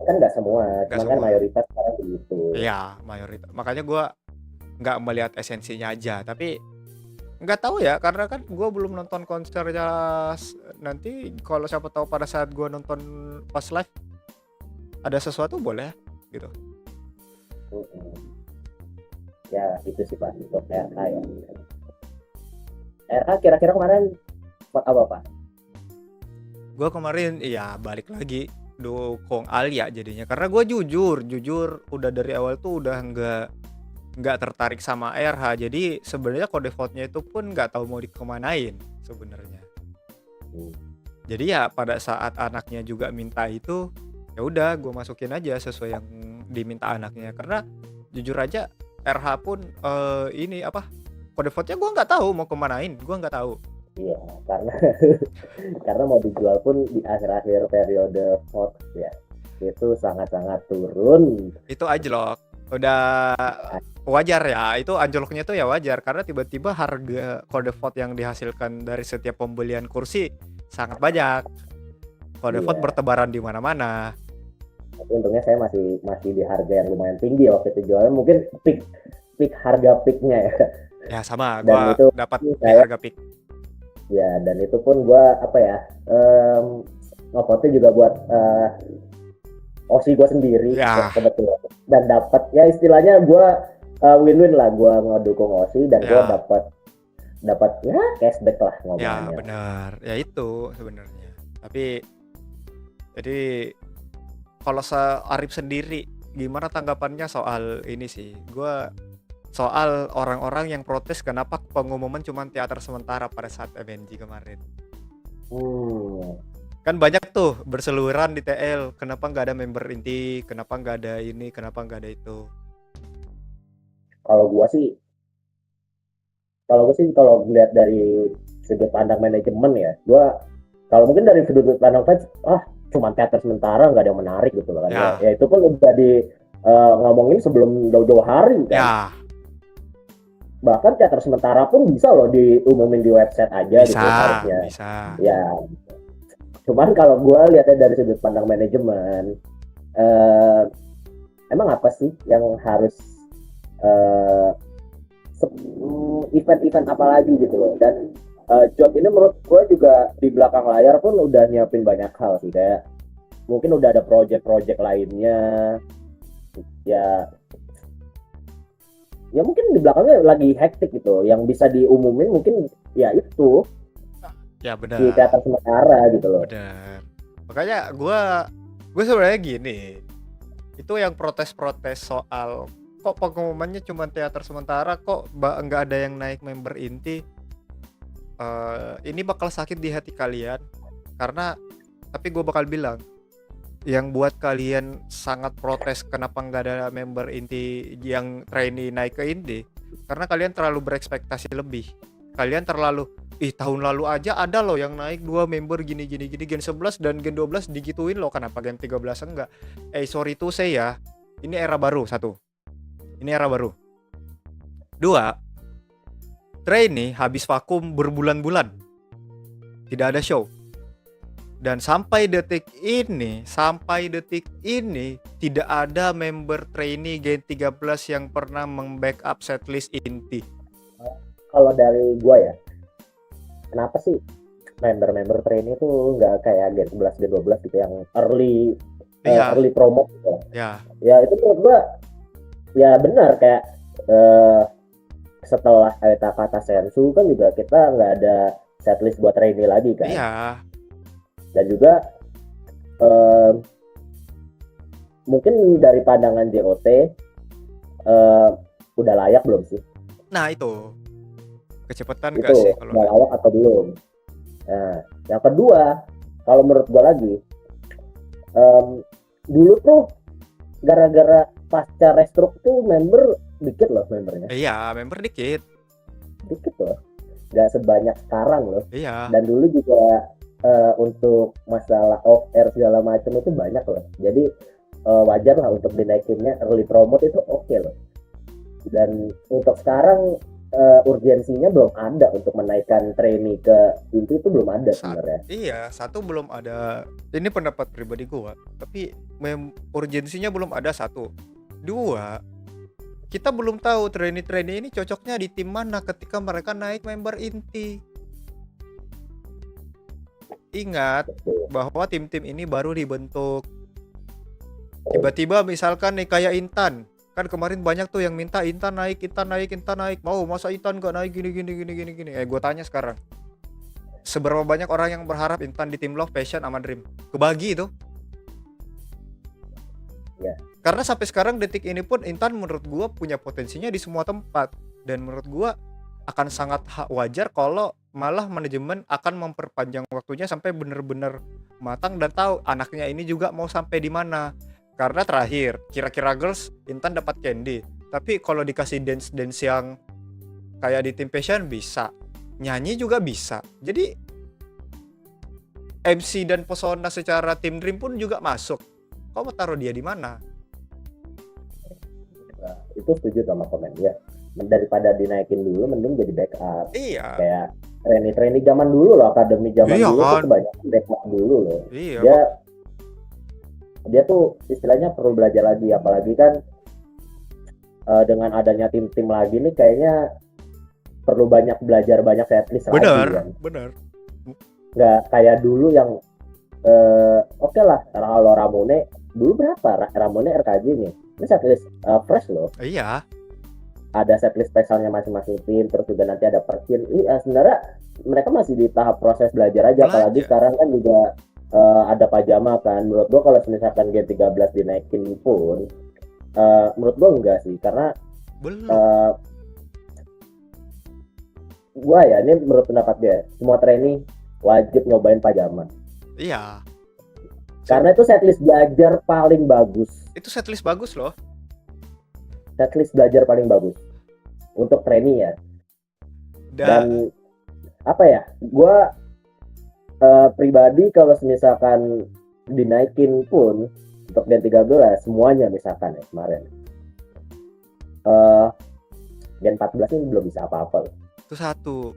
Kan nggak semua, cuma kan mayoritas sekarang begitu. Iya mayoritas. Makanya gue nggak melihat esensinya aja. Tapi nggak tahu ya karena kan gue belum nonton konsernya nanti. Kalau siapa tahu pada saat gue nonton pas live ada sesuatu boleh gitu. Ya itu sih Pak untuk RH ya. RH kira-kira kemarin buat apa Pak? Gue kemarin iya balik lagi dukung Alia jadinya karena gue jujur udah dari awal tuh udah nggak tertarik sama RH. Jadi sebenarnya kode vote-nya itu pun nggak tahu mau dikemanain sebenarnya. Jadi ya pada saat anaknya juga minta itu ya udah gue masukin aja sesuai yang diminta anaknya karena jujur aja RH pun ini apa kode vote-nya gue nggak tahu mau kemanain, gue nggak tahu. Iya karena mau dijual pun di akhir-akhir periode vote ya itu sangat-sangat turun. Itu anjlok udah wajar ya, itu anjloknya tuh ya wajar karena tiba-tiba harga kode vote yang dihasilkan dari setiap pembelian kursi sangat banyak. Kode vote bertebaran di mana-mana. Tapi untungnya saya masih di harga yang lumayan tinggi waktu itu jualnya, mungkin peak harga peaknya ya. Ya sama, gua dapat harga peak. Ya dan itu pun gua apa ya ngevote juga buat OSI gua sendiri kebetulan dan dapat ya istilahnya gua win-win lah, gua ngedukung OSI dan gua dapat ya cashback lah ngomongnya. Ya benar, ya itu sebenarnya. Tapi jadi kalau Arif sendiri gimana tanggapannya soal ini sih? Gua soal orang-orang yang protes kenapa pengumuman cuma teater sementara pada saat MNG kemarin. Kan banyak tuh berseluruhan di TL, kenapa nggak ada member inti, kenapa nggak ada ini, kenapa nggak ada itu. Kalau gue sih kalau melihat dari sudut pandang manajemen ya, kalau mungkin dari sudut pandang fans, cuma teater sementara nggak ada yang menarik gitu loh kan. Ya itu pun udah ngomongin sebelum jauh-jauh hari kan. Ya. Bahkan teater sementara pun bisa loh diumumin di website aja gitu harusnya. Bisa. Ya. Cuman kalau gue lihatnya dari sudut pandang manajemen, emang apa sih yang harus event-event apa lagi gitu loh. Dan job ini menurut gue juga di belakang layar pun udah nyiapin banyak hal sih, kayak mungkin udah ada project-project lainnya ya mungkin di belakangnya lagi hektik gitu, yang bisa diumumin mungkin ya itu Ya di benar. teater sementara gitu loh. Benar. Makanya gue sebenarnya gini. Itu yang protes-protes soal kok pengumumannya cuma teater sementara, kok nggak ada yang naik member inti. Ini bakal sakit di hati kalian karena, tapi gue bakal bilang yang buat kalian sangat protes kenapa nggak ada member inti yang trainee naik ke inti, karena kalian terlalu berekspektasi lebih. Kalian terlalu, tahun lalu aja ada loh yang naik 2 member gini Gen 11 dan Gen 12 digituin loh, kenapa Gen 13 enggak? Sorry to say ya, ini era baru. Satu, ini era baru. Dua, trainee habis vakum berbulan-bulan, tidak ada show. Dan sampai detik ini tidak ada member trainee Gen 13 yang pernah membackup setlist inti. Kalau dari gue ya, kenapa sih member trainee itu nggak kayak Gen 11, Gen 12 gitu yang early promo gitu. Ya itu menurut gue ya benar, kayak setelah kata Sensu kan juga kita nggak ada setlist buat trainee lagi kan. Iya. Dan juga mungkin dari pandangan JOT udah layak belum sih? Nah itu kecepatan itu gak sih kalau udah layak atau belum? Nah, yang kedua, kalau menurut gue lagi, dulu tuh gara-gara pasca restruk tuh member dikit loh membernya. Iya, member dikit loh, nggak sebanyak sekarang loh. Iya. Dan dulu juga untuk masalah off air segala macam itu banyak loh. Jadi wajar lah untuk dinaikinnya early promote itu oke loh. Dan untuk sekarang urgensinya belum ada untuk menaikkan trainee ke inti, itu belum ada sebenarnya. Iya, satu belum ada. Ini pendapat pribadi gua, tapi urgensinya belum ada. Satu. Dua, kita belum tahu trainee ini cocoknya di tim mana ketika mereka naik member inti. Ingat bahwa tim-tim ini baru dibentuk. Tiba-tiba misalkan nih kayak Intan, kan kemarin banyak tuh yang minta Intan naik. Mau masa Intan gak naik gini. Gue tanya sekarang, seberapa banyak orang yang berharap Intan di tim Love, Passion, sama Dream? Kebagi itu. Ya. Karena sampai sekarang detik ini pun Intan menurut gue punya potensinya di semua tempat. Dan menurut gue akan sangat wajar kalau malah manajemen akan memperpanjang waktunya sampai bener-bener matang dan tahu anaknya ini juga mau sampai di mana. Karena terakhir, kira-kira girls, Intan dapat Candy. Tapi kalau dikasih dance yang kayak di Team Passion bisa. Nyanyi juga bisa. Jadi MC dan pesona secara Team Dream pun juga masuk. Kau mau taruh dia di mana? Nah, itu setuju sama komen ya. Daripada dinaikin dulu, mending jadi backup. Iya. Kayak trainee zaman dulu loh, akademi zaman dulu kan? Tuh kebanyakan backup dulu loh. Iya. Dia tuh istilahnya perlu belajar lagi, apalagi kan dengan adanya tim-tim lagi nih kayaknya perlu banyak belajar, banyak setlist lagi kan. Bener. Nggak kayak dulu yang oke lah, kalau Ramone dulu berapa Ramone RKJ-nya? Ini setlist fresh loh. Iya. Ada setlist spesialnya masing-masing tim, terus juga nanti ada perkin. Sebenarnya mereka masih di tahap proses belajar aja. Apalagi sekarang kan juga ada pajama kan. Menurut gua kalau misalkan Gen 13 dinaikin pun menurut gua enggak sih, karena gua ya, ini menurut pendapat dia, semua trainee wajib nyobain pajama. Iya. Karena itu setlist belajar paling bagus. Itu setlist bagus loh. Setlist belajar paling bagus untuk trainee ya. Dan apa ya, gue pribadi kalau misalkan dinaikin pun untuk Gen 13 semuanya misalkan ya kemarin, Gen 14 ini belum bisa apa-apa loh. Itu satu.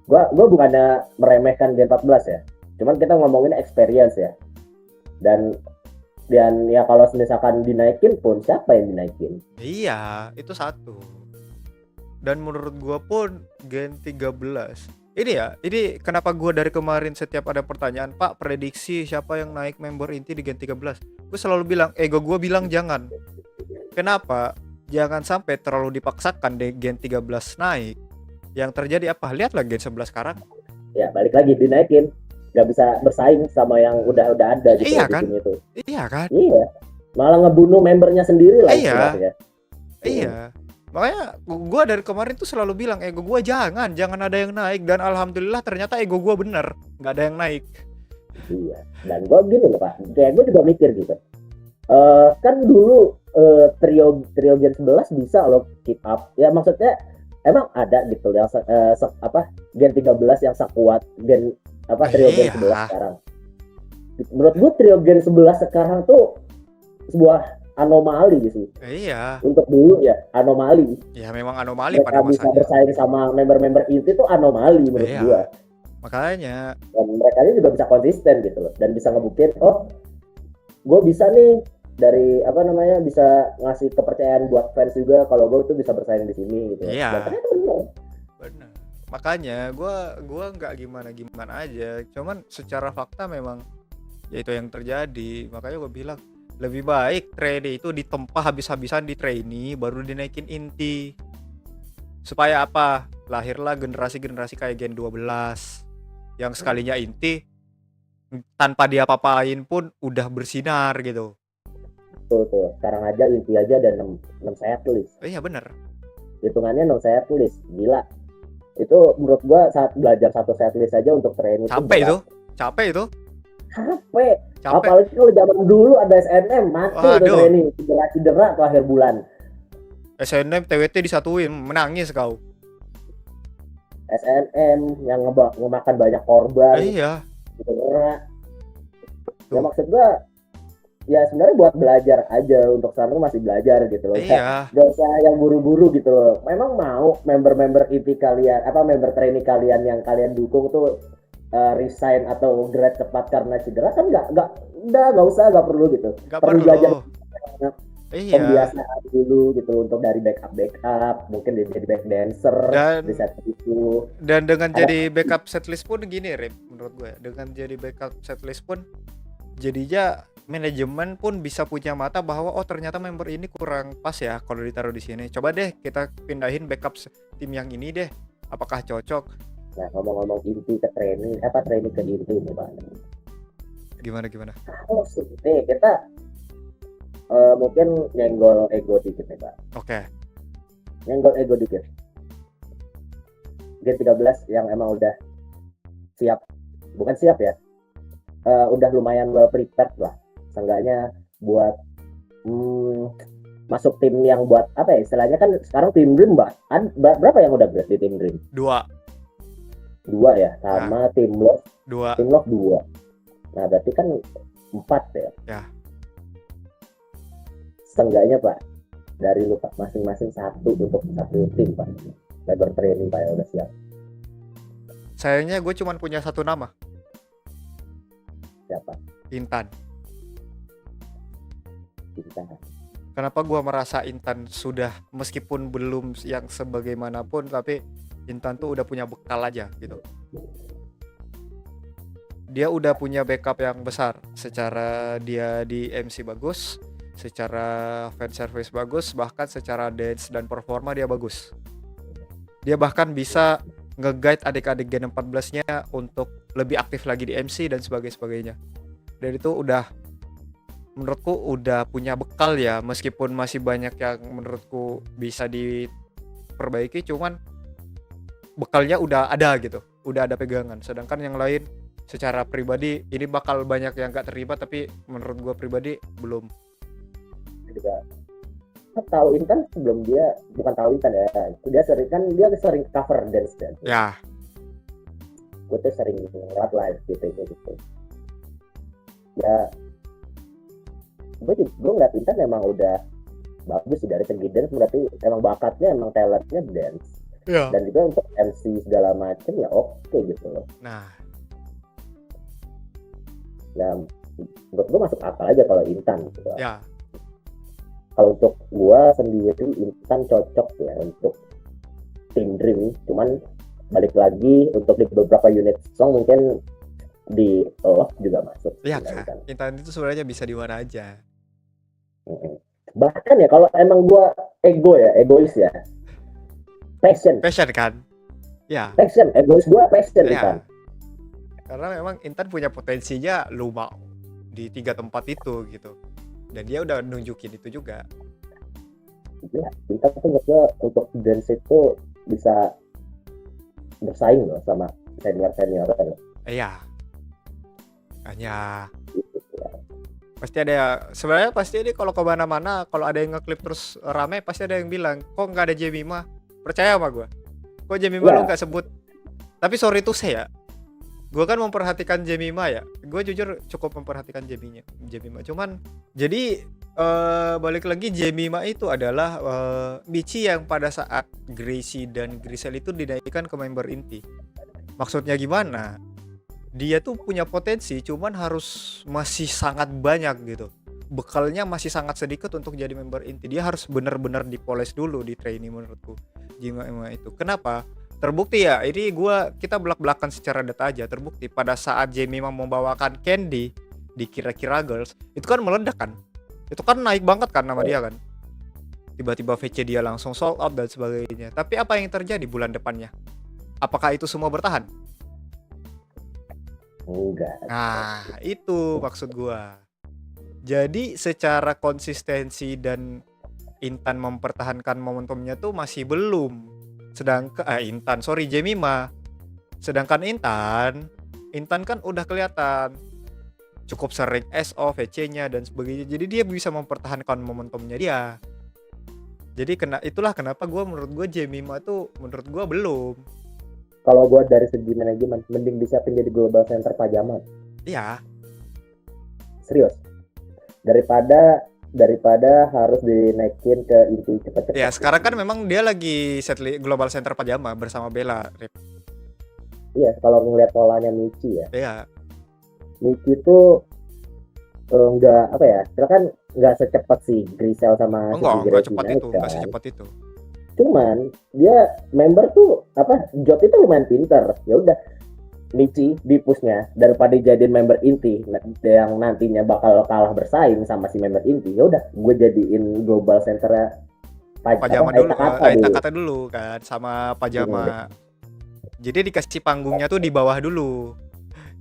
Gue bukannya meremehkan Gen 14 ya, cuman kita ngomongin experience ya. Dan ya kalau misalkan dinaikin pun siapa yang dinaikin? Iya, itu satu. Dan menurut gua pun Gen 13 ini kenapa gua dari kemarin setiap ada pertanyaan, Pak, prediksi siapa yang naik member inti di Gen 13, gua selalu bilang, gua bilang jangan. Kenapa? Jangan sampai terlalu dipaksakan di Gen 13 naik. Yang terjadi apa? Lihatlah Gen 11 sekarang. ya balik lagi dinaikin, nggak bisa bersaing sama yang udah ada gitu Iya di kan? sini tuh. Iya kan? Iya, malah ngebunuh membernya sendiri lah Iya. istilahnya. Iya. Makanya gue dari kemarin tuh selalu bilang ego gue jangan ada yang naik, dan alhamdulillah ternyata ego gue bener, nggak ada yang naik. Iya, dan gue gini loh Pak, kayak gue juga mikir gitu. Kan dulu trio Gen 11 bisa loh keep up. Ya maksudnya emang ada gitu yang Gen 13 yang sekuat Gen trio Gen 11 sekarang. Menurut gue trio Gen 11 sekarang tuh sebuah anomali sih. Iya. Untuk dulu ya anomali. Ya memang anomali mereka pada masanya. Bisa bersaing sama member-member inti tuh anomali menurut gua. Makanya. Dan mereka ini juga bisa konsisten gitu loh, dan bisa ngebuktiin, oh, gue bisa nih dari bisa ngasih kepercayaan buat fans juga kalau gue tuh bisa bersaing di sini gitu. Iya. Benar. Makanya gue nggak gimana aja, cuman secara fakta memang ya itu yang terjadi. Makanya gue bilang lebih baik trainee itu ditempa habis-habisan di trainee baru dinaikin inti, supaya apa, lahirlah generasi kayak Gen 12 yang sekalinya inti tanpa dia apa-apain pun udah bersinar gitu. Tuh sekarang aja inti aja ada 6 setlist. Iya bener, hitungannya 6 setlist, gila. Itu menurut gua saat belajar satu setlist aja untuk trainee capek itu. Apalagi kalau zaman dulu ada SNM mati itu training, cedera tuh akhir bulan. SNM TWT disatuin, menangis kau. SNM yang ngemakan banyak korban. Iya. Cedera. Ya maksud gua ya sebenarnya buat belajar aja, untuk sekarang masih belajar gitu loh. Iya. Gak usah yang buru-buru gitu loh. Memang mau member inti kalian, member trainee kalian yang kalian dukung tuh resign atau grad cepat karena cedera, kan nggak usah, nggak perlu gitu. Perlu belajar pembiasaan dulu gitu untuk dari backup, mungkin jadi back dancer di set itu. Dan dengan jadi backup setlist pun gini, Rip, menurut gue, dengan jadi backup setlist pun jadinya manajemen pun bisa punya mata bahwa oh ternyata member ini kurang pas ya kalau ditaruh di sini. Coba deh kita pindahin backup tim yang ini deh. Apakah cocok? Nah, ngomong-ngomong inti ke training, training ke inti nih Pak. Gimana? Kalau nih kita mungkin nyenggol ego dikit nih Pak. Oke. Nyenggol ego dikit. Gen 13 yang emang udah siap, bukan siap ya, udah lumayan well prepared lah, seenggaknya buat masuk tim yang buat apa ya istilahnya, kan sekarang tim Dream berapa yang udah grade di tim Dream? 2 ya, sama tim Love 2. Tim Love 2. Nah berarti kan 4 ya. Ya. Seenggaknya Pak, dari lu Pak masing-masing satu untuk satu tim Pak, labor training Pak ya udah siap. Sayangnya gue cuma punya satu nama. Siapa? Intan. Intan. Kenapa gue merasa Intan sudah, meskipun belum yang sebagaimanapun, tapi Intan tuh udah punya bekal aja gitu. Dia udah punya backup yang besar, secara dia di MC bagus, secara fan service bagus, bahkan secara dance dan performa dia bagus. Dia bahkan bisa nge-guide adik-adik Gen 14-nya untuk lebih aktif lagi di MC dan sebagainya. Dan itu udah, menurutku udah punya bekal ya, meskipun masih banyak yang menurutku bisa diperbaiki, cuman bekalnya udah ada gitu, udah ada pegangan. Sedangkan yang lain secara pribadi ini bakal banyak yang gak terlibat, tapi menurut gue pribadi belum. Juga tahu Intan sebelum dia, bukan tahu Intan ya, dia sering cover dance kan ya. Gue tuh sering ngeliat live gitu ya. Gue ngeliat Intan emang udah bagus sih dari segi dance, berarti emang bakatnya, emang talentnya dance ya. Dan juga untuk MC segala macem ya oke gitu loh. Nah menurut gue masuk akal aja kalau Intan gitu ya. Kalau untuk gue sendiri Intan cocok ya untuk tim Dream, cuman balik lagi untuk di beberapa unit song mungkin di Love juga masuk. Iya kan, Intan itu sebenarnya bisa di mana aja. Bahkan ya kalau emang gue egois ya, passion kan ya, passion, egois gue passion ya. Kan Karena memang Intan punya potensinya lumayan di 3 tempat itu gitu. Dan dia udah nunjukin itu juga. Ya, Intan tuh menurut gue untuk dance itu bisa bersaing loh sama senior loh. Iya. Hanya pasti ada, sebenarnya pasti ini kalau kemana-mana kalau ada yang ngeklip terus rame pasti ada yang bilang kok nggak ada Jemima. Percaya sama gue, kok Jemima lu nggak sebut. Tapi sorry tuh saya, gue kan memperhatikan Jemima ya, gue jujur cukup memperhatikan Jemima. Cuman jadi balik lagi, Jemima itu adalah Michi yang pada saat Gracie dan Grisel itu dinaikkan ke member inti. Maksudnya gimana? Dia tuh punya potensi, cuman harus masih sangat banyak gitu. Bekalnya masih sangat sedikit untuk jadi member inti. Dia harus benar-benar dipoles dulu di training menurutku. Jemima itu. Kenapa? Terbukti ya, ini kita belak-belakan secara data aja. Terbukti pada saat Jemima membawakan Candy di Kira-Kira Girls, itu kan meledak kan? Itu kan naik banget kan nama dia kan? Tiba-tiba VC dia langsung sold out dan sebagainya. Tapi apa yang terjadi bulan depannya? Apakah itu semua bertahan? Enggak. Nah, itu maksud gua. Jadi secara konsistensi dan Intan mempertahankan momentumnya tuh masih belum. Sedangkan Jemima. Sedangkan Intan kan udah kelihatan cukup sering SO, VC-nya dan sebagainya. Jadi dia bisa mempertahankan momentumnya dia. Jadi itulah kenapa menurut gua Jemima tuh menurut gua belum. Kalau gue dari segi manajemen, mending bisa menjadi global center pajaman. Iya. Serius. Daripada harus dinaikin ke inti cepet-cepet. Ya, sekarang kan memang dia lagi global center pajama bersama Bella. Iya, kalau ngeliat polanya Michi ya. Iya. Michi tuh enggak apa ya? Karena kan enggak secepat si Grisel sama enggak secepat itu. Cuman dia member tuh Jot itu lumayan pinter. Ya udah, Michi di pushnya daripada jadiin member inti yang nantinya bakal kalah bersaing sama si member inti. Ya udah, gue jadiin global center pajama dulu, Aita dulu kan sama pajama. Jadi dikasih panggungnya tuh di bawah dulu.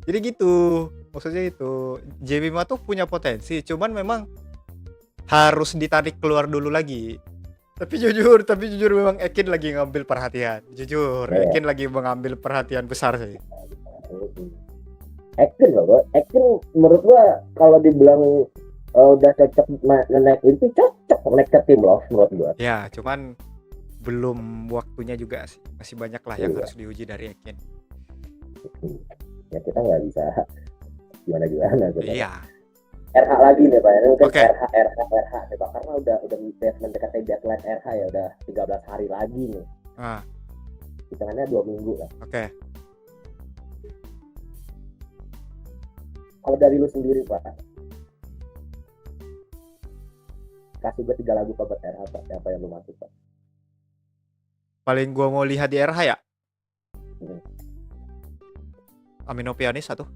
Jadi gitu. Maksudnya itu Jemima tuh punya potensi, cuman memang harus ditarik keluar dulu lagi. Tapi jujur memang Ekin lagi ngambil perhatian. Ekin lagi mengambil perhatian besar sih. Ekin menurut gua kalau dibilang udah cocok naik itu cocok naik ke tim loh menurut gua. Ya, cuman belum waktunya juga sih. Masih banyak lah yang harus diuji dari Ekin. Ya kita nggak bisa gimana gitu. Iya. RH lagi nih Pak, mungkin RH nih Pak, karena udah mendekati deadline RH ya, udah 13 hari lagi nih. Hitungannya 2 minggu lah. Oke. Kalau dari lu sendiri Pak, kasih gue 3 lagu buat RH Pak, siapa yang lu masuk Pak? Paling gue mau lihat di RH ya? Aminopianis satu.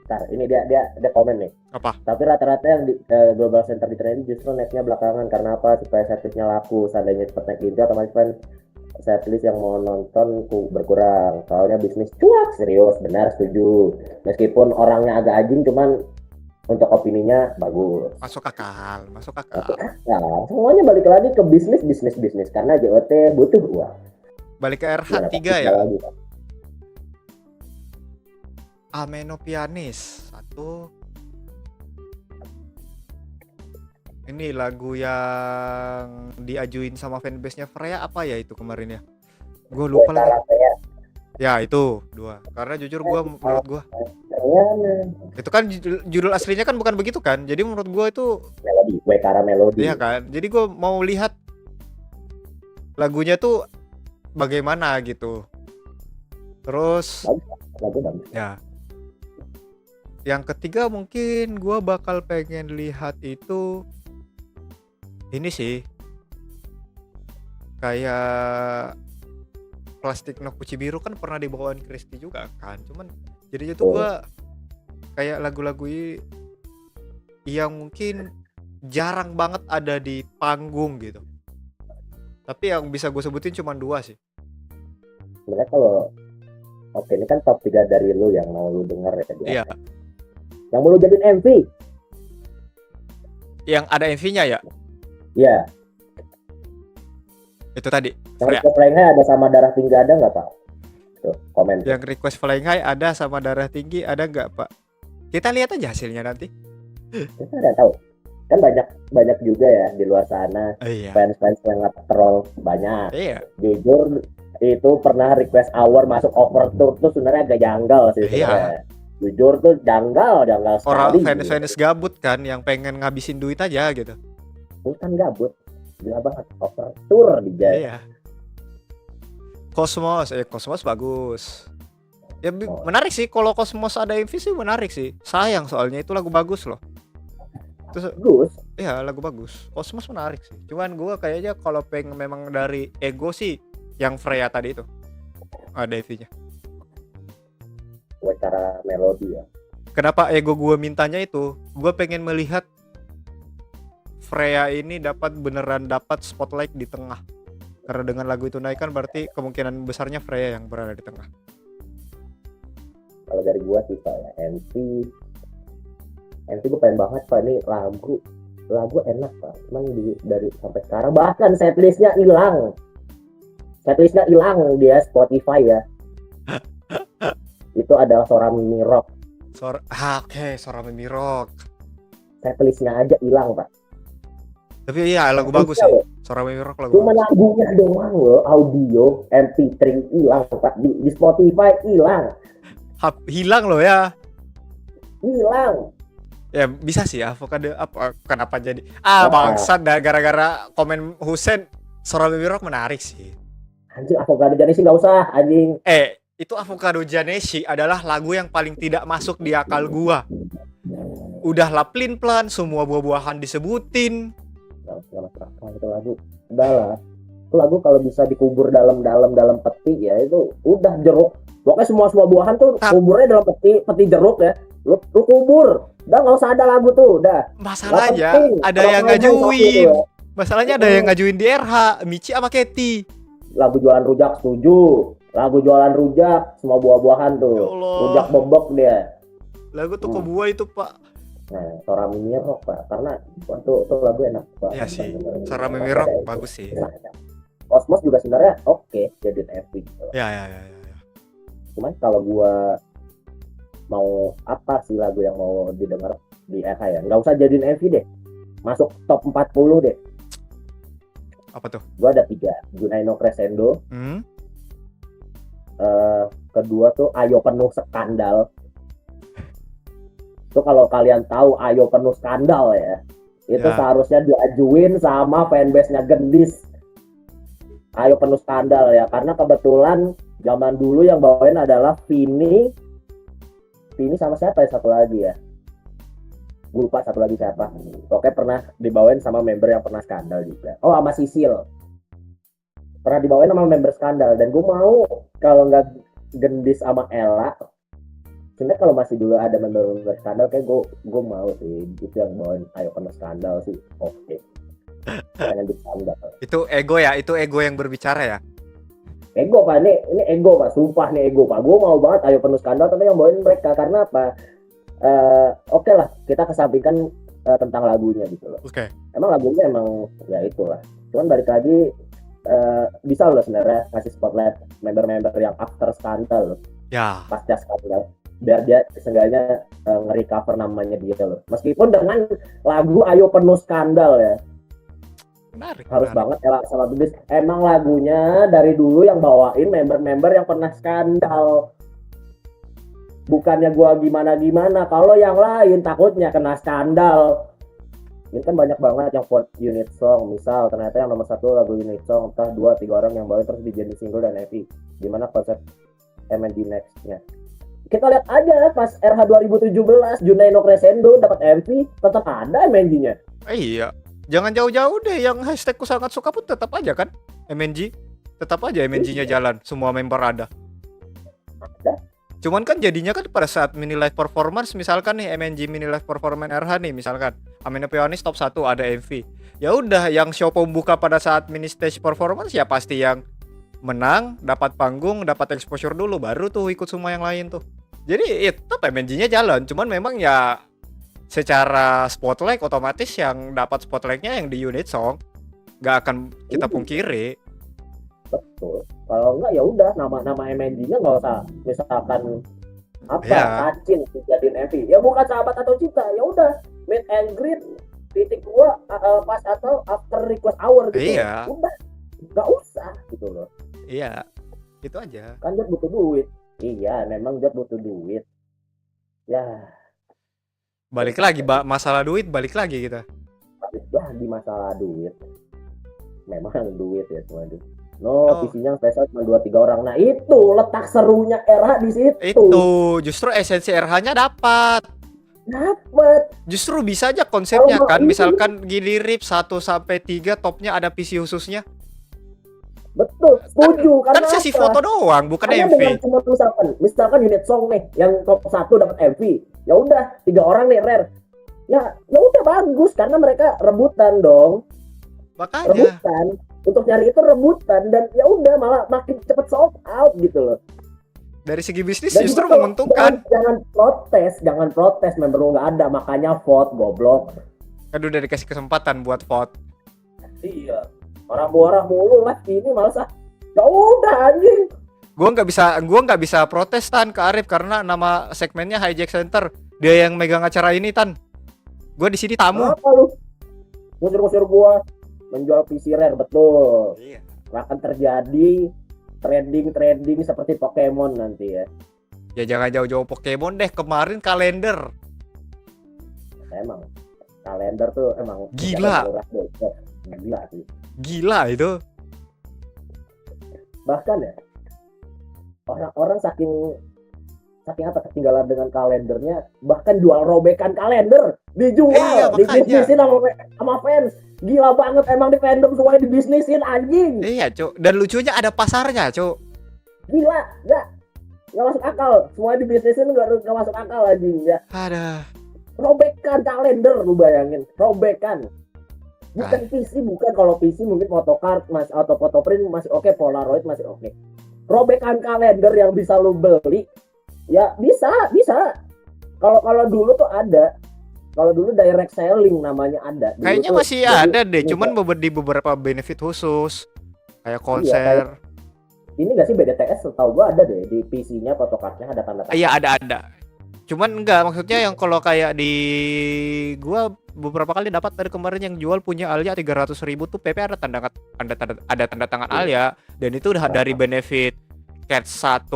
Ntar, ini dia komen nih. Apa? Tapi rata-rata yang di global center di training justru naiknya belakangan karena apa? Supaya setlistnya laku. Seandainya cepat naik inti otomatis kan setlist yang mau nonton berkurang. Soalnya bisnis cuak, serius, benar, setuju. Meskipun orangnya agak anjing, cuman untuk opininya bagus. Masuk akal. Nah, semuanya balik lagi ke bisnis karena JOT butuh uang. Balik ke RH 3 ya. Lagi, Amenopianis satu. Ini lagu yang diajuin sama fanbase-nya Freya apa ya itu kemarin ya? Gue lupa lagi. Ya itu 2. Karena jujur menurut gue itu kan judul aslinya kan bukan begitu kan. Jadi menurut gue itu melodi. Iya kan. Jadi gue mau lihat lagunya tuh bagaimana gitu. Terus ya. Yang ketiga mungkin gue bakal pengen lihat itu ini sih, kayak Plastik No Kuchibiru kan pernah dibawain Christy juga kan, cuman jadinya tuh gue kayak lagu-lagu yang mungkin jarang banget ada di panggung gitu. Tapi yang bisa gue sebutin cuma 2 sih. Sebenarnya kalau Oke, ini kan top 3 dari lu yang mau lu denger ya. Iya. Yang mau lu jadiin MV? Yang ada MV-nya ya? Iya. Itu tadi. Yang request Flying High ada sama Darah Tinggi ada nggak, Pak? Tuh, komen. Yang request Flying High ada sama Darah Tinggi ada nggak, Pak? Kita lihat aja hasilnya nanti. Kita nggak tahu. Kan banyak juga ya di luar sana. Iya. Fans-fans yang nge-troll banyak. Iya. Jujur itu pernah request hour masuk overture tuh sebenarnya agak janggal sih. Iya. Jujur tuh janggal sekali. Orang fans gabut kan yang pengen ngabisin duit aja gitu. Bukan gabut, gila banget overture di Jaya. Iya. Cosmos bagus. Ya menarik sih kalau Cosmos ada MV sih, menarik sih. Sayang soalnya itu lagu bagus loh. Terus bagus. Iya, lagu bagus. Cosmos menarik sih. Cuman gua kayaknya kalau pengen memang dari Ego sih yang Freya tadi itu. Ada MV-nya. Cara melodi ya. Kenapa Ego gue mintanya itu? Gue pengen melihat Freya ini beneran dapat spotlight di tengah. Karena dengan lagu itu naik kan berarti kemungkinan besarnya Freya yang berada di tengah. Kalau dari gue sih Pak ya, MV gue pengen banget Pak, ini lagu enak Pak. Cuman dari sampai sekarang bahkan setlistnya hilang dia Spotify ya. Itu adalah Sora Mimi Rock. Sora Mimi Rock. Setlistnya aja hilang Pak. Tapi iya lagu bagus sih. Sora Mimi Rock lagu. Cuma lagunya doang loh, audio MP3 hilang Pak, di Spotify hilang. Hilang loh ya. Hilang. Ya bisa sih Avocado apa kenapa jadi bangsat gara-gara komen Husen Sora Mimi Rock menarik sih. Anjing Avocado Janeshi nggak usah anjing. Itu Avocado Janeshi adalah lagu yang paling tidak masuk di akal gua. Udahlah plin-plan, semua buah-buahan disebutin. Gak masuk akal itu lagu. Udah lah. Itu lagu kalau bisa dikubur dalam peti ya itu udah jeruk. Pokoknya semua buahan tuh kuburnya dalam peti jeruk ya. Lu kubur. Udah nggak usah ada lagu tuh, udah. Masalahnya ada yang ngajuin. Masalahnya ada yang ngajuin di RH, Michi sama Kety. Lagu jualan rujak setuju. Lagu jualan rujak, semua buah-buahan tuh. Rujak bebek dia. Lagu toko buah itu, Pak. Nah, Sora Mimi Rock, Pak. Karena itu lagu enak, Pak. Iya sih. Sora Mimi Rock bagus sih. Cosmos juga sebenarnya oke jadi MV gitu. Ya. Cuman kalau gua mau apa sih lagu yang mau didengar di RH ya? Nggak usah jadiin MV deh. Masuk top 40 deh. Apa tuh? Gua ada 3. Junai no Crescendo. Kedua tuh Ayo Penuh Skandal. Itu kalau kalian tahu Ayo Penuh Skandal ya, itu seharusnya diajuin sama fanbase-nya Gendis. Ayo Penuh Skandal ya, karena kebetulan zaman dulu yang bawain adalah Vini sama siapa ya satu lagi ya, gue lupa satu lagi siapa. Oke, pernah dibawain sama member yang pernah skandal juga. Oh, sama Sisil pernah dibawain sama member skandal. Dan gue mau kalau nggak Gendis sama Ella, sebenarnya kalau masih dulu ada member skandal kayak gue mau sih itu yang bawain Ayo Penuh Skandal sih. Oke. Jangan diskandal. Itu ego ya, itu ego yang berbicara ya. Ego Pak, ini ego Pak, sumpah nih ego Pak. Gue mau banget Ayo Penuh Skandal tapi yang bawain mereka karena apa? Oke lah, kita kesampingkan tentang lagunya gitu loh. Oke. Emang lagunya emang ya itulah. Cuman balik lagi bisa loh sebenarnya kasih spotlight member-member yang after skandal loh. Ya. Pasca skandal. Biar dia seenggaknya nge-recover namanya dia loh. Meskipun dengan lagu Ayo Penuh Skandal ya. Menarik. Harus banget Ella sama Gendis. Emang lagunya dari dulu yang bawain member-member yang pernah skandal. Bukannya gua gimana-gimana. Kalau yang lain takutnya kena skandal. Ini kan banyak banget yang vote unit song. Misal ternyata yang nomor 1 lagu unit song, entah 2-3 orang yang bawain terus dijadiin single dan EP. Gimana konsep MND next-nya? Kita lihat aja pas RH 2017 Junai no Crescendo dapat MV, tetap ada MNG-nya. Iya. Jangan jauh-jauh deh, yang hashtagku sangat suka pun tetap aja kan MNG. Tetap aja MNG-nya jalan, semua member ada. Cuman kan jadinya kan pada saat mini live performance, misalkan nih MNG mini live performance RH nih misalkan Amina Pionis top 1 ada MV. Ya udah, yang show pembuka pada saat mini stage performance ya pasti yang menang, dapat panggung, dapat exposure dulu, baru tuh ikut semua yang lain tuh. Jadi itu MNG-nya jalan, cuman memang ya secara spotlight otomatis yang dapat spotlight-nya yang di unit song, nggak akan kita pungkiri. Betul. Kalau enggak ya udah nama MNG-nya nggak usah misalkan Kacin dijadiin MV. Ya bukan sahabat atau cinta, ya udah meet and greet titik 2 pas atau after request hour gitu. Iya. Udah nggak usah gitu loh. Iya, itu aja. Kan Jod butuh duit. Iya, memang Jod butuh duit. Ya. Balik lagi masalah duit, balik lagi kita. Balik lagi masalah duit. Memang duit ya semua duit. No, PC-nya spesial cuma 2-3 orang. Nah itu letak serunya RH di situ. Itu justru esensi RH-nya dapat. Justru bisa aja konsepnya kan, misalkan gini rip 1-3 topnya ada PC khususnya. Betul, setuju. Kan sesi foto doang, bukan MV. Cuma misalkan unit song nih, yang top 1 dapat MV. Ya udah, 3 orang nih rare. Ya udah bagus karena mereka rebutan dong. Makanya. Rebutan. Untuk nyari itu rebutan dan ya udah malah makin cepet sold out gitu loh. Dari segi bisnis dan justru menguntungkan. Jangan protes member lu nggak ada, makanya vote goblok. Kan udah dikasih kesempatan buat vote. Iya. Marah-marah mulu lah ini malas ah. Ya udah anjing. Gua nggak bisa protes Tan ke Arif karena nama segmennya Hijack Center. Dia yang megang acara ini Tan. Gua di sini tamu. Apa lu? Ngusir-ngusir gua menjual PC rare, betul. Iya. Akan terjadi trading seperti Pokemon nanti ya. Ya jangan jauh-jauh Pokemon deh, kemarin kalender. Emang kalender tuh emang gila. Gila sih. Gila itu. Bahkan ya orang-orang saking apa ketinggalan dengan kalendernya, bahkan jual robekan kalender, dijual, dibisnisin sama fans. Gila banget emang di fandom semuanya dibisnisin anjing. Iya cuk, dan lucunya ada pasarnya cuk. Gila, nggak masuk akal, semuanya dibisnisin nggak masuk akal anjing ya. Ada robekan kalender, lu bayangin, robekan. Bukan PC, bukan. Kalau PC mungkin photocard mas atau photoprint masih oke, Polaroid masih oke. Robekan kalender yang bisa lu beli, ya bisa. Kalau dulu tuh ada. Kalau dulu direct selling namanya ada. Dulu kayaknya masih ada deh, cuman di beberapa benefit khusus kayak konser. Iya, ini nggak sih BDTS? Setahu gua ada deh di PC-nya, photocard-nya ada tanda. Iya ada. Cuman enggak, maksudnya yang kalau kayak di gua beberapa kali dapat dari kemarin yang jual punya Alia 300.000 tuh PP ada tanda tangan Alia, dan itu udah dari benefit Cat 1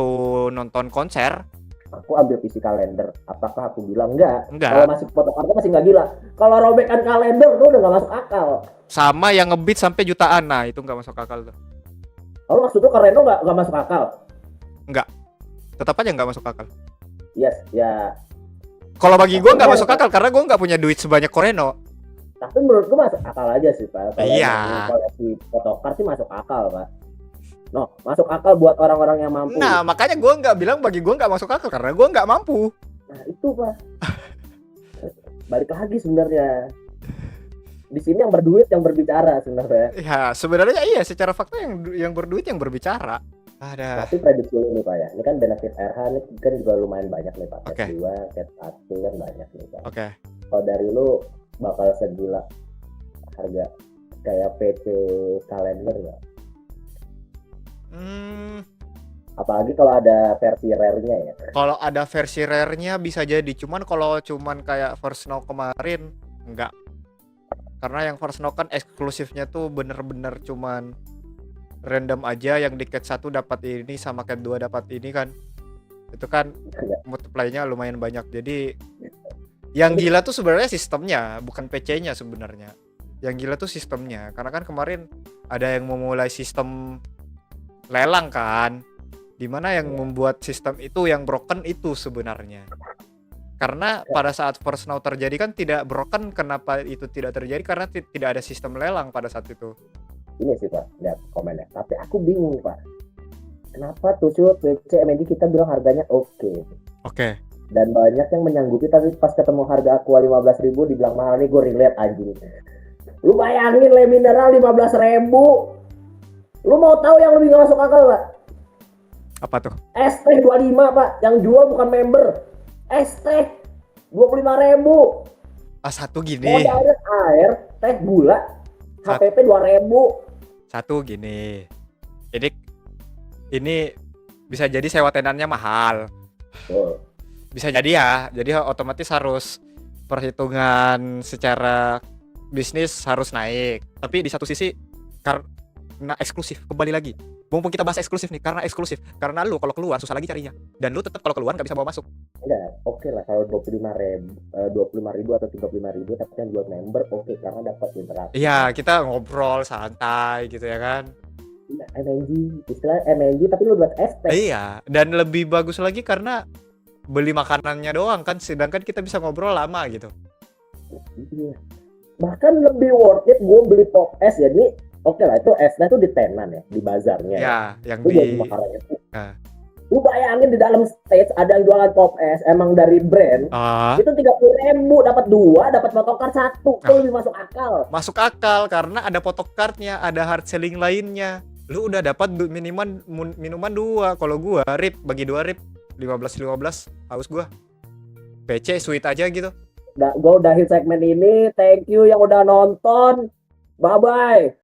nonton konser. Aku ambil PC kalender, apakah aku bilang enggak? Kalau masih photocard masih nggak gila. Kalau robekan kalender tuh udah nggak masuk akal. Sama yang ngebeat sampai jutaan, nah itu nggak masuk akal tuh. Kalau maksudnya Koreno nggak masuk akal? Nggak, tetap aja nggak masuk akal. Yes, ya. Kalau bagi gue nggak masuk akal karena gue nggak punya duit sebanyak Koreno. Tapi menurut gue masuk akal aja sih Pak. Iya. Koleksi photocard sih masuk akal Pak. No, masuk akal buat orang-orang yang mampu. Nah, makanya gue nggak bilang bagi gue nggak masuk akal karena gue nggak mampu. Nah, itu Pak. Balik lagi sebenarnya. Di sini yang berduit yang berbicara sebenarnya. Ya, sebenarnya iya, secara fakta yang berduit yang berbicara. Ada. Tapi prediksi ini Pak ya. Ini kan benefit RH ini kan juga lumayan banyak nih Pak. Oke. Cat 2, Cat 1 kan banyak nih Pak. Oke. Kalau dari lu bakal segila harga kayak PC kalender nggak? Apalagi kalau ada versi rare-nya ya. Kalau ada versi rare-nya bisa jadi, cuman kalau cuman kayak First Snow kemarin enggak. Karena yang First Snow kan eksklusifnya tuh bener-bener cuman random aja, yang di Cat 1 dapat ini sama Cat 2 dapat ini kan. Itu kan multiply-nya lumayan banyak. Jadi yang gila tuh sebenarnya sistemnya, bukan PC-nya sebenarnya. Yang gila tuh sistemnya. Karena kan kemarin ada yang memulai sistem lelang kan, dimana yang membuat sistem itu yang broken itu sebenarnya. Karena pada saat First Snow terjadi kan tidak broken. Kenapa itu tidak terjadi? Karena tidak ada sistem lelang pada saat itu. Ini sih Pak, lihat komennya. Tapi aku bingung Pak, kenapa tuh PC MND kita bilang harganya oke. Dan banyak yang menyanggupi, tapi pas ketemu harga Aqua 15.000 dibilang mahal. Nih gue relate anjing. Lu bayangin Le Mineral 15.000. Lu mau tahu yang lebih nggak masuk akal nggak? Apa tuh? Es teh 25 pak, yang jual bukan member. Es teh 25.000. Satu gini. Modalnya air, teh, gula, HPP 2.000. Satu gini. Ini bisa jadi sewa tenannya mahal. Bisa jadi ya. Jadi otomatis harus perhitungan secara bisnis harus naik. Tapi di satu sisi karena eksklusif, kembali lagi. Mumpung kita bahas eksklusif nih, karena eksklusif. Karena lu kalau keluar susah lagi carinya. Dan lu tetap kalau keluar nggak bisa bawa masuk. Enggak, oke lah kalau 25.000 atau 35.000 tapi yang buat member oke, karena dapat interaksi. Iya, kita ngobrol santai gitu ya kan. Iya, MNG, istilah MNG tapi lu buat es teh. Iya, dan lebih bagus lagi karena beli makanannya doang kan, sedangkan kita bisa ngobrol lama gitu. Iya. Bahkan lebih worth it gue beli pop es, jadi oke lah itu esnya tuh di tenan ya, di bazarnya. Ya, yang lu di makanannya tuh. Lu bayangin di dalam stage ada yang jualan pop es emang dari brand. Itu 30.000 dapat 2, dapat photocard 1. Itu lebih masuk akal. Masuk akal karena ada photocardnya, ada hard selling lainnya. Lu udah dapat minuman 2. Kalau gua rip bagi 2 rip 15 haus gua. PC sweet aja gitu. Gue udahin segmen ini. Thank you yang udah nonton. Bye bye.